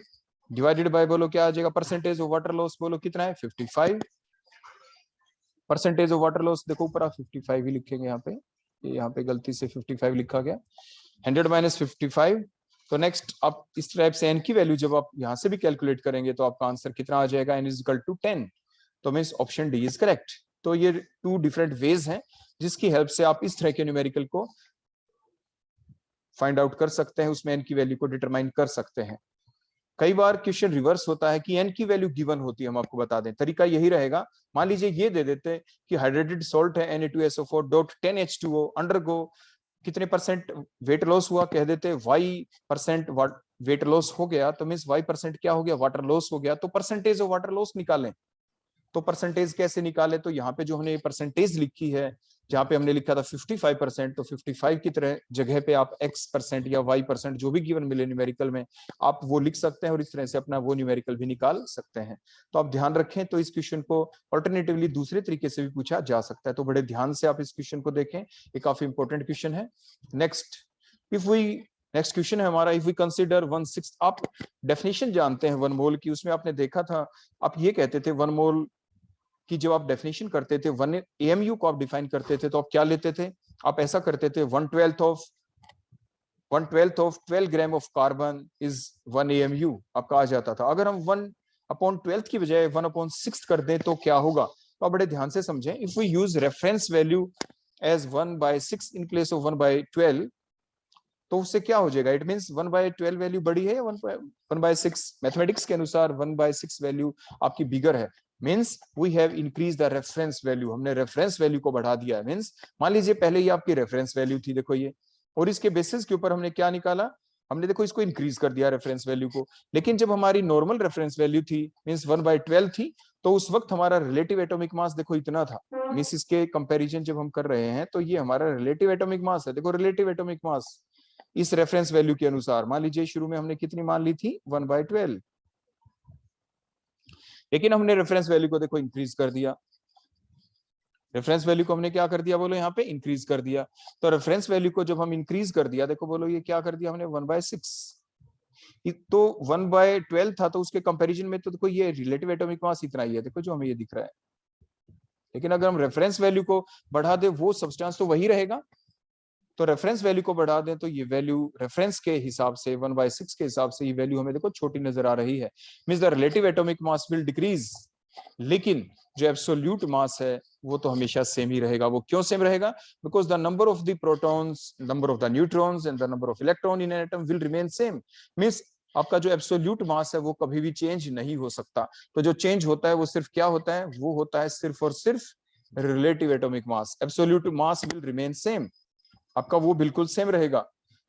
Speaker 1: divided by बोलो क्या आ जाएगा, परसेंटेज ऑफ वाटर लॉस बोलो कितना है, 55। परसेंटेज ऑफ वाटर लॉस देखो ऊपर आप 55 ही लिखेंगे, यहाँ पे गलती से 55 लिखा गया, 100 माइनस 55। तो नेक्स्ट आप इस टाइप से n की वैल्यू जब आप यहां से भी कैलकुलेट करेंगे तो आपका आंसर कितना आ जाएगा, n इज इक्वल टू 10। तो means option D is correct. तो ये टू डिफरेंट वेज हैं जिसकी हेल्प से आप इस तरह के न्यूमेरिकल को फाइंड आउट कर सकते हैं, उसमें n की वैल्यू को डिटरमाइन कर सकते हैं। कई बार क्वेश्चन रिवर्स होता है कि n की वैल्यू गिवन होती है, हम आपको बता दें तरीका यही रहेगा। मान लीजिए ये दे देते कि हाइड्रेटेड सॉल्ट है Na2SO4 डॉट 10H2O अंडरगो कितने परसेंट वेट लॉस हुआ, कह देते y% वेट लॉस हो गया, तो मींस y% क्या हो गया, वाटर लॉस हो गया। तो परसेंटेज ऑफ वाटर लॉस निकालें। तो परसेंटेज कैसे निकाले, तो यहाँ पे जो हमने परसेंटेज लिखी है, जहाँ पे हमने लिखा था 55%, तो 55 की तरह जगह पे आप x% या y% जो भी गिवन मिले न्यूमेरिकल में आप वो लिख सकते हैं और इस तरह से अपना वो न्यूमेरिकल भी निकाल सकते हैं। तो आप ध्यान रखें, तो इस क्वेश्चन को ऑल्टरनेटिवली दूसरे तरीके से भी पूछा जा सकता है, तो बड़े ध्यान से आप इस क्वेश्चन को देखें, ये काफी इंपॉर्टेंट क्वेश्चन है। नेक्स्ट क्वेश्चन है हमारा, इफ वी कंसीडर 1/6, आप डेफिनेशन जानते हैं 1 मोल की, उसमें आपने देखा था आप ये कहते थे 1 मोल कि जब आप डेफिनेशन करते थे 1 AMU को आप डिफाइन करते थे तो आप क्या लेते थे, आप ऐसा करते थे 1/12 of 12 gram of carbon is 1 AMU आपका आ जाता था। अगर हम 1/12 की बजाय 1/6 कर दें तो क्या होगा, तो आप बड़े ध्यान से समझें। If we use reference value as 1/6 in place of 1/12, तो उससे क्या हो जाएगा, इट मींस 1/12 वैल्यू बड़ी है या 1/6, मैथमेटिक्स के अनुसार 1/6 वैल्यू आपकी बिगर है, means we have increase the reference value, हमने रेफरेंस वैल्यू को बढ़ा दिया है। मींस मान लीजिए पहले ये आपकी रेफरेंस वैल्यू थी, देखो ये, और इसके बेसिस के ऊपर हमने क्या निकाला, हमने देखो इसको इंक्रीज कर दिया रेफरेंस वैल्यू को। लेकिन जब हमारी नॉर्मल रेफरेंस वैल्यू थी मींस 1/12 थी, तो उस वक्त हमारा रिलेटिव एटॉमिक मास देखो इतना था, मींस इसके कंपैरिजन जब हम कर रहे हैं तो ये हमारा रिलेटिव एटॉमिक मास है। देखो रिलेटिव एटॉमिक मास इस रेफरेंस वैल्यू के अनुसार, मान लीजिए शुरू में हमने कितनी मान ली थी 1/12, लेकिन हमने रेफरेंस वैल्यू को देखो इंक्रीज कर दिया, रेफरेंस वैल्यू को हमने क्या कर दिया बोलो यहाँ पे इंक्रीज कर दिया। तो रेफरेंस वैल्यू को जब हम इंक्रीज कर दिया, देखो बोलो ये क्या कर दिया हमने 1/6, तो 1/12 था, तो उसके कंपैरिजन में तो देखो ये रिलेटिव एटॉमिक मास इतना ही है, देखो जो हमें ये दिख रहा है। लेकिन अगर हम रेफरेंस वैल्यू को बढ़ा दे वो सब्सटेंस तो वही रहेगा, तो रेफरेंस वैल्यू को बढ़ा दें तो ये वैल्यू रेफरेंस के हिसाब से 1/6 के हिसाब से ये वैल्यू हमें देखो छोटी नजर आ रही है, means the relative atomic mass will decrease. लेकिन जो एब्सोल्यूट मास है वो तो हमेशा सेम ही रहेगा। वो क्यों सेम रहेगा, because the number of the protons, number of the neutrons and the number of electron in an atom will remain same. Means आपका जो एब्सोल्यूट मास है वो कभी भी चेंज नहीं हो सकता। तो जो चेंज होता है वो सिर्फ क्या होता है, वो होता है सिर्फ और सिर्फ relative atomic mass. Absolute mass will remain same, आपका वो बिल्कुल सेम रहेगा।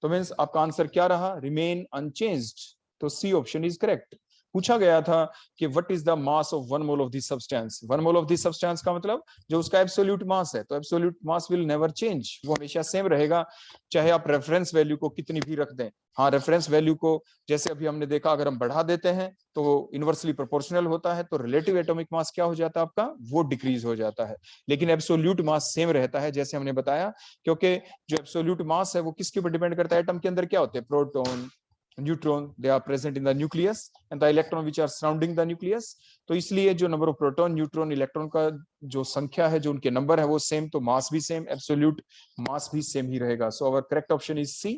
Speaker 1: तो मींस आपका आंसर क्या रहा, रिमेन अनचेंज्ड। तो सी ऑप्शन इज करेक्ट। पूछा गया था कि what is the mass of 1 mole of this substance, 1 mole of this substance का मतलब जो उसका एब्सोल्यूट मास है, तो absolute mass will never change, वो हमेशा सेम रहेगा, चाहे आप रेफरेंस वैल्यू को कितनी भी रख दें। हाँ, रेफरेंस वैल्यू को जैसे अभी हमने देखा अगर हम बढ़ा देते हैं तो इनवर्सली प्रोपोर्शनल होता है, तो रिलेटिव एटॉमिक मास क्या हो जाता है आपका, वो डिक्रीज हो जाता है। लेकिन एब्सोल्यूट मास सेम रहता है, जैसे हमने बताया, क्योंकि जो एब्सोल्यूट मास है वो किसके ऊपर डिपेंड करता है, एटम के अंदर क्या होते हैं, proton, neutron they are present in the nucleus and the electron which are surrounding the nucleus. तो इसलिए जो number of proton, neutron, electron का जो संख्या है, जो उनके नंबर है वो सेम, तो मास भी सेम, एब्सोल्यूट मास भी सेम ही रहेगा। So our correct option is C.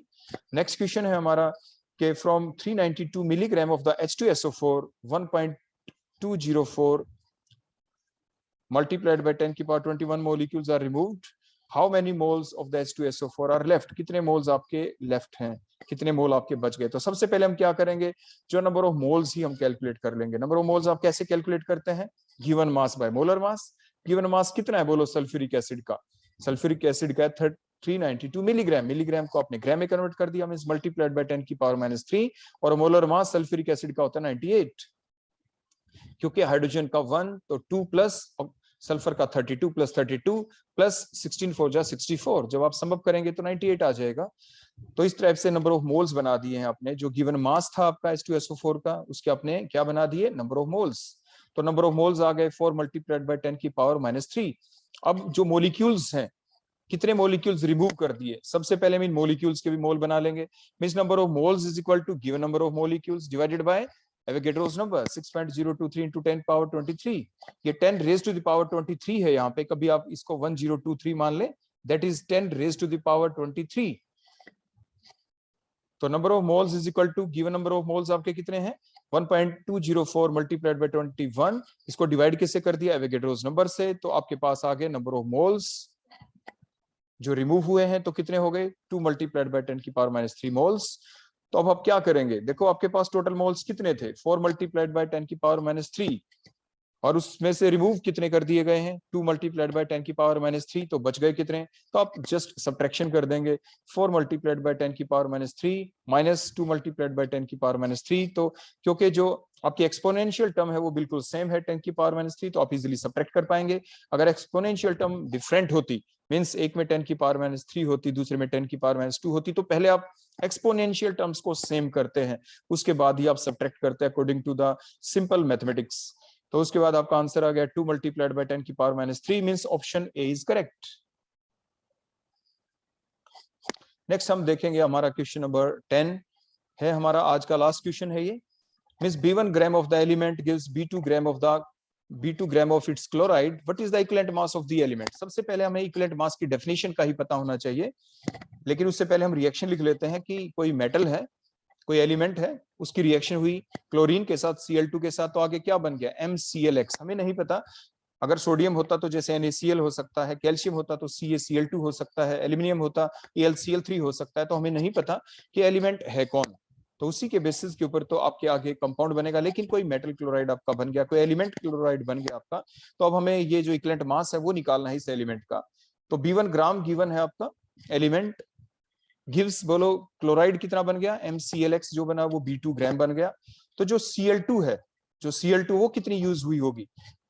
Speaker 1: Next question है हमारा कि from 392 milligram of the H2SO4 1.204 multiplied by 10 की power 21 molecules are removed, how many moles of the H2SO4 are left? कितने मोल्स आपके left हैं, कितने मोल आपके बच गए? तो सबसे पहले हम क्या करेंगे, जो नंबर ऑफ मोल्स ही हम कैलकुलेट कर लेंगे। नंबर ऑफ मोल्स आप कैसे कैलकुलेट करते हैं? Given mass by molar mass. Given mass कितना है बोलो सल्फ्यूरिक एसिड का? सल्फ्यूरिक एसिड का 392 मिलीग्राम। मिलीग्राम को आपने ग्राम में कन्वर्ट कर दिया, मींस मल्टीप्लाइड बाय 10 की पावर -3, और मोलर मास सल्फ्यूरिक एसिड का होता है 98, क्योंकि हाइड्रोजन का 1 तो 2 प्लस सल्फर का 32 प्लस 32 प्लस 16 4 जा 64, जब आप सम अप करेंगे तो 98 आ जाएगा। तो इस टाइप से नंबर ऑफ मोल्स बना दिए हैं आपने। जो गिवन मास था आपका H2SO4 का, उसके आपने क्या बना दिए? Number of moles. तो नंबर ऑफ मोल्स आ गए 4 मल्टीप्लाइड बाय 10 की पावर -3। अब जो मोलिक्यूल्स हैं, कितने मोलिक्यूल्स रिमूव कर दिए? सबसे पहले मीन मोलिक्यूल्स के भी मोल बना लेंगे। Means number of moles is equal to given number of molecules divided by Avogadro's number 6.023 into 10 power 23। ये 10 रेज टू द पावर 23 है यहाँ पे, कभी आप इसको 1023 मान ले, that is 10 raise to the power 23। तो number of moles is equal to given number of moles आपके कितने हैं? 1.204 मल्टीप्लाइड बाय 21। इसको डिवाइड किससे कर दिया? एवोगैड्रोस नंबर से। तो आपके पास आ गए नंबर ऑफ मोल्स जो रिमूव हुए हैं, तो कितने हो गए? 2 मल्टीप्लाइड बाय 10 की पावर -3 मोल्स। तो अब आप क्या करेंगे? देखो आपके पास टोटल मोल्स कितने थे? 4 मल्टीप्लाइड बाय 10 की पावर -3, और उसमें से रिमूव कितने कर दिए गए हैं? 2 मल्टीप्लाइड बाय 10 की पावर -3। तो बच गए कितने? तो आप जस्ट सब्ट्रैक्शन कर देंगे। 4 मल्टीप्लाइड बाय 10 की पावर -3 माइनस 2 मल्टीप्लाइड बाय 10 की पावर -3। तो क्योंकि जो आपकी एक्सपोनेंशियल टर्म है वो बिल्कुल सेम है 10 की पावर -3, तो आप इजीली सब्ट्रैक्ट कर पाएंगे। अगर एक्सपोनेंशियल टर्म डिफरेंट होती, मींस एक में 10 की पावर -3 होती, दूसरे में 10 की पावर -2 होती, तो पहले आप एक्सपोनेंशियल टर्म्स को सेम करते हैं, उसके बाद ही आप सब्ट्रैक्ट करते हैं according to the simple mathematics. तो उसके बाद आपका आंसर आ गया 2 मल्टीप्लाइड बाय 10 की power -3, means option A is correct. Next हम देखेंगे हमारा क्वेश्चन नंबर 10 है, हमारा आज का लास्ट क्वेश्चन है ये। Means B1 gram of the element gives B2 gram of its chloride, what is the equivalent mass of the element? सबसे पहले हमें इक्विवेलेंट मास की डेफिनेशन का ही पता होना चाहिए, लेकिन उससे पहले हम रिएक्शन लिख लेते हैं कि कोई मेटल है, कोई एलिमेंट है, उसकी रिएक्शन हुई क्लोरीन के साथ Cl2 के साथ, तो आगे क्या बन गया? MClX। हमें नहीं पता, अगर सोडियम होता तो जैसे NaCl हो सकता है, कैल्शियम होता तो CaCl2 हो सकता है, एल्यूमिनियम होता AlCl3 हो सकता है, तो हमें नहीं पता कि एलिमेंट है कौन। तो उसी के बेसिस के ऊपर तो आपके आगे कंपाउंड बनेगा। लेकिन कोई मेटल क्लोराइड आपका बन गया, कोई एलिमेंट क्लोराइड बन गया आपका, तो अब हमें ये जो इक्विवेलेंट मास है वो निकालना है इस एलिमेंट का। तो B1 ग्राम गिवन है आपका, एलिमेंट गिव्स, बोलो क्लोराइड कितना बन गया? MClX जो बना वो B2 ग्राम बन गया। तो जो Cl2 है, जो Cl2 वो कितनी यूज हुई होगी?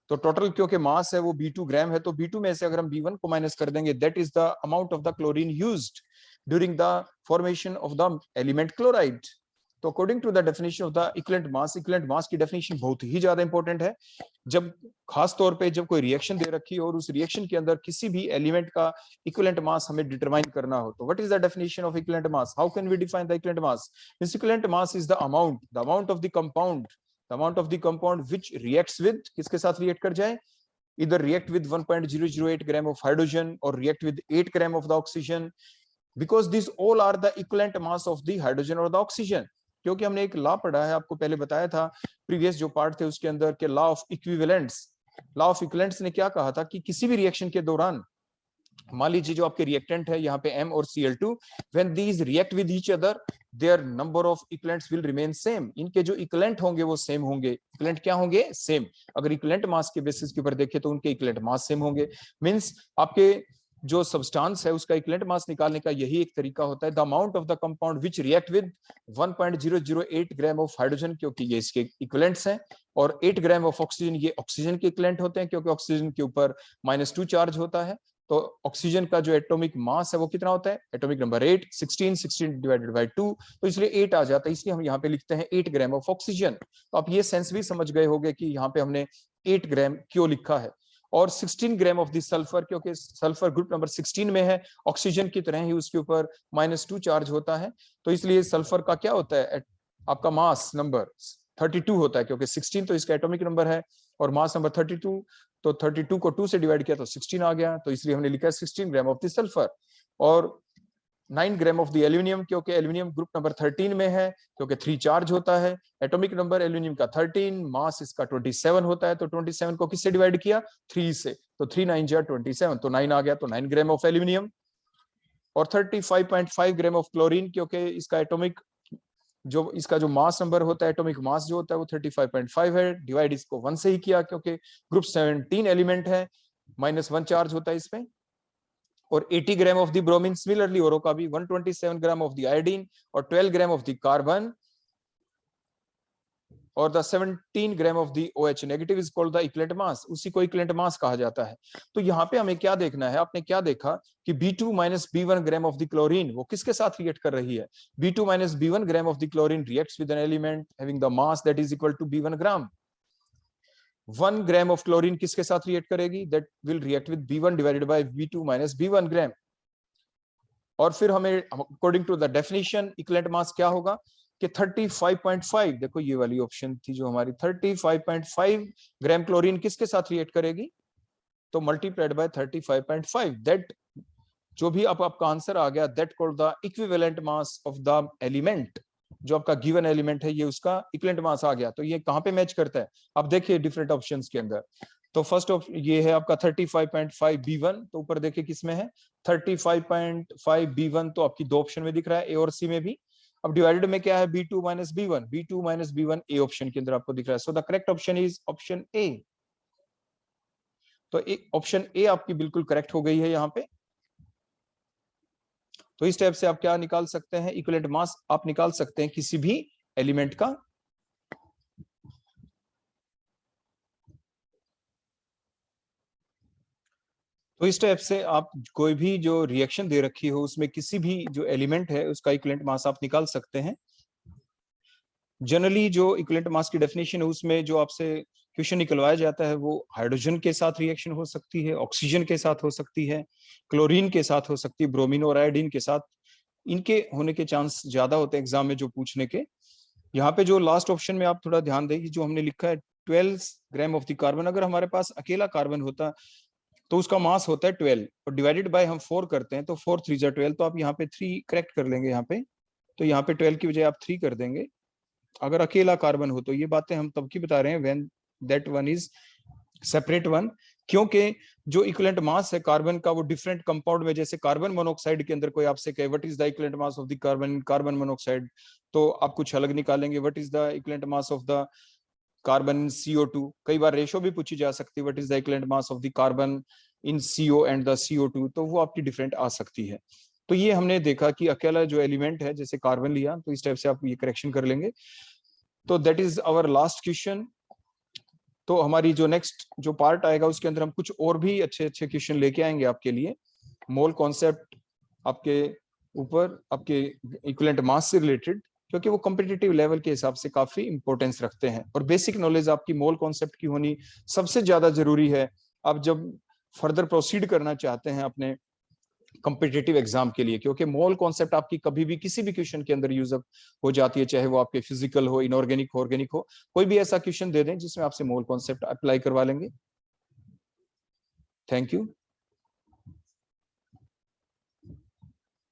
Speaker 1: तो टोटल क्योंकि मास है वो B2 ग्राम है, तो B2 में से अगर हम B1 को माइनस कर देंगे, that is the amount of the chlorine used during the formation of the element chloride. तो according to the definition of the equivalent mass की डेफिनेशन बहुत ही ज्यादा इंपॉर्टेंट है। जब खास तौर पे जब कोई रिएक्शन दे रखी हो और उस रिएक्शन के अंदर किसी भी एलिमेंट का इक्विवेलेंट मास हमें डिटरमाइन करना हो, तो what is the definition of equivalent mass? How can we define the equivalent mass? Equivalent mass is the amount of the compound which reacts with, किसके साथ रिएक्ट कर जाए? either react with 1.008 gram of hydrogen or react with 8 gram of the oxygen, because these all are the equivalent mass of the hydrogen or the oxygen। क्योंकि हमने एक law पढ़ा है, आपको पहले बताया था प्रीवियस जो पार्ट थे उसके अंदर के law of equivalents. Law of equivalents ने क्या कहा था कि किसी भी रिएक्शन के दौरान, मान लीजिए जो आपके रिएक्टेंट है यहाँ पे M और Cl2, when these react with each other their number of equivalents will remain same। इनके जो इक्विवेलेंट होंगे वो सेम होंगे। इक्विवेलेंट क्या होंगे? सेम। अगर इक्विवेलेंट मास के बेसिस के ऊपर देखें तो उनके इक्विवेलेंट मास सेम होंगे। मींस आपके जो सब्सटेंस है उसका इक्विवेलेंट मास निकालने का यही एक तरीका होता है, the amount of the compound which react with 1.008 gram of hydrogen, क्योंकि ये इसके इक्विवेलेंट्स हैं, और 8 ग्राम ऑफ ऑक्सीजन, ये ऑक्सीजन के इक्विवेलेंट होते हैं, क्योंकि ऑक्सीजन के ऊपर -2 चार्ज होता है। तो ऑक्सीजन का जो एटॉमिक मास है वो कितना होता है? एटॉमिक नंबर 8, 16 डिवाइडेड बाय 2, तो इसलिए 8 आ जाता है, इसलिए हम यहाँ पे लिखते हैं 8 ग्राम ऑफ ऑक्सीजन। तो आप ये सेंस भी समझ गए होंगे कि यहाँ पे हमने 8 ग्राम क्यों लिखा है। और 16 ग्राम ऑफ द सल्फर, क्योंकि सल्फर ग्रुप नंबर 16 में है, ऑक्सीजन की तरह ही उसके ऊपर -2 चार्ज होता है, तो इसलिए सल्फर का क्या होता है? आपका मास नंबर 32 होता है, क्योंकि 16 तो इसका एटॉमिक नंबर है और मास नंबर 32, तो 32 को 2 से डिवाइड किया तो 16 आ गया, तो इसलिए हमने लिखा है 16 ग्राम ऑफ द सल्फर। और 9 ग्राम ऑफ द एल्यूमिनियम, क्योंकि एल्यूमिनियम ग्रुप नंबर 13 में है, क्योंकि 3 चार्ज होता है। एटॉमिक नंबर एल्यूमिनियम का 13, मास इसका 27 होता है, तो 27 को किससे डिवाइड किया? 3 से, तो 3 9 जा 27, तो 9 आ गया, तो 9 ग्राम ऑफ एल्यूमिनियम। और 35.5 ग्राम ऑफ क्लोरीन, क्योंकि इसका एटॉमिक जो इसका जो मास नंबर होता है, एटॉमिक मास जो होता है वो 35.5 है, डिवाइड इसको 1 से ही किया, क्योंकि ग्रुप 17 एलिमेंट है, -1 चार्ज होता है इसमें। और 80 ग्राम ऑफ द ब्रोमीन, सिमिलरली औरों का भी 127 ग्राम ऑफ द आयोडीन और 12 ग्राम ऑफ द कार्बन और the 17 gram of the OH negative is called the equivalent मास, उसी को इक्विवेलेंट मास कहा जाता है। तो यहाँ पे हमें क्या देखना है, आपने क्या देखा कि B2 - B1 gram of the chlorine वो किसके साथ रिएक्ट कर रही है? B2 - B1 gram of the chlorine reacts with an element having the mass that is equal to B1 gram. 1 gram of chlorine किसके साथ रिएक्ट करेगी? That will react with B1 divided by B2 - B1 gram. और फिर हमें according to the definition equivalent mass क्या होगा कि 35.5, देखो ये वाली ऑप्शन थी जो हमारी, 35.5 ग्राम क्लोरीन किसके साथ रिएक्ट करेगी? तो मल्टीप्लाइड बाय 35.5, दैट जो भी आपका आंसर आ गया, that called the equivalent mass of the element. जो आपका गिवन एलिमेंट है ये उसका इक्विवेलेंट मास आ गया। तो ये कहां पे मैच करता है? अब देखिए डिफरेंट ऑप्शंस के अंदर, तो फर्स्ट ऑफ ये है आपका 35.5 B1, तो ऊपर देखिए किसमें है 35.5 B1, तो आपकी 2 ऑप्शन में दिख रहा है, ए और सी में भी। अब डिवाइडेड में क्या है? B2 - B1, B2 - B1 A option के अंदर आपको दिख रहा है। So the correct option is option ए। तो ऑप्शन ए आपकी बिल्कुल करेक्ट हो गई है यहाँ पे। तो इस टाइप से आप क्या निकाल सकते हैं? इक्विवेलेंट मास आप निकाल सकते हैं किसी भी एलिमेंट का। तो इस टाइप से आप कोई भी जो रिएक्शन दे रखी हो उसमें किसी भी जो एलिमेंट है उसका इक्विवेलेंट मास आप निकाल सकते हैं। जनरली जो इक्विवेलेंट मास की डेफिनेशन है उसमें जो आपसे क्वेश्चन निकलवाया जाता है वो हाइड्रोजन के साथ रिएक्शन हो सकती है, ऑक्सीजन के साथ हो सकती है, क्लोरीन के साथ हो सकती है, ब्रोमीन और आयोडीन के साथ, इनके होने के चांस ज्यादा होते हैं एग्जाम में जो पूछने के। यहाँ पे जो लास्ट ऑप्शन में आप थोड़ा ध्यान दें, जो हमने लिखा है 12 ग्राम ऑफ द कार्बन, अगर हमारे पास अकेला कार्बन होता तो उसका मास होता है 12 और डिवाइडेड बाय हम 4 करते हैं, तो 4 3 जा 12, तो आप यहाँ पे 3 करेक्ट कर लेंगे यहाँ पे, तो यहाँ पे 12 की बजाय आप 3 कर देंगे अगर अकेला कार्बन हो। तो ये बातें हम तब की बता रहे हैं when that one is separate one, क्योंकि जो इक्विवेलेंट मास है कार्बन का वो डिफरेंट कंपाउंड में, जैसे कार्बन मोनोऑक्साइड के अंदर कोई आपसे कहे what is the equivalent mass of the carbon carbon monoxide, तो आप कुछ अलग निकालेंगे। What is the equivalent mass of the carbon CO2, कई बार रेशो भी पूछी जा सकती है, what is the equivalent mass of the carbon in CO and the CO2, तो वो आपकी डिफरेंट आ सकती है। तो ये हमने देखा कि अकेला जो एलिमेंट है जैसे कार्बन लिया, तो इस टाइप से आप ये करेक्शन कर लेंगे। तो that is our last question. तो हमारी जो नेक्स्ट जो पार्ट आएगा उसके अंदर हम कुछ और भी अच्छे अच्छे क्वेश्चन लेके आएंगे आपके लिए, मोल कॉन्सेप्ट आपके ऊपर, आपके इक्विवेलेंट मास से रिलेटेड, क्योंकि वो कॉम्पिटिटिव लेवल के हिसाब से काफी इंपॉर्टेंस रखते हैं। और बेसिक नॉलेज आपकी मोल कॉन्सेप्ट की होनी सबसे ज्यादा जरूरी है। आप जब फर्दर प्रोसीड करना चाहते हैं अपने कॉम्पिटिटिव एग्जाम के लिए, क्योंकि मोल कॉन्सेप्ट आपकी कभी भी किसी भी क्वेश्चन के अंदर यूज हो जाती है, चाहे वो आपके फिजिकल हो, इनऑर्गेनिक हो, ऑर्गेनिक हो, कोई भी ऐसा क्वेश्चन दे दें जिसमें आपसे मोल कॉन्सेप्ट अप्लाई करवा लेंगे। Thank you.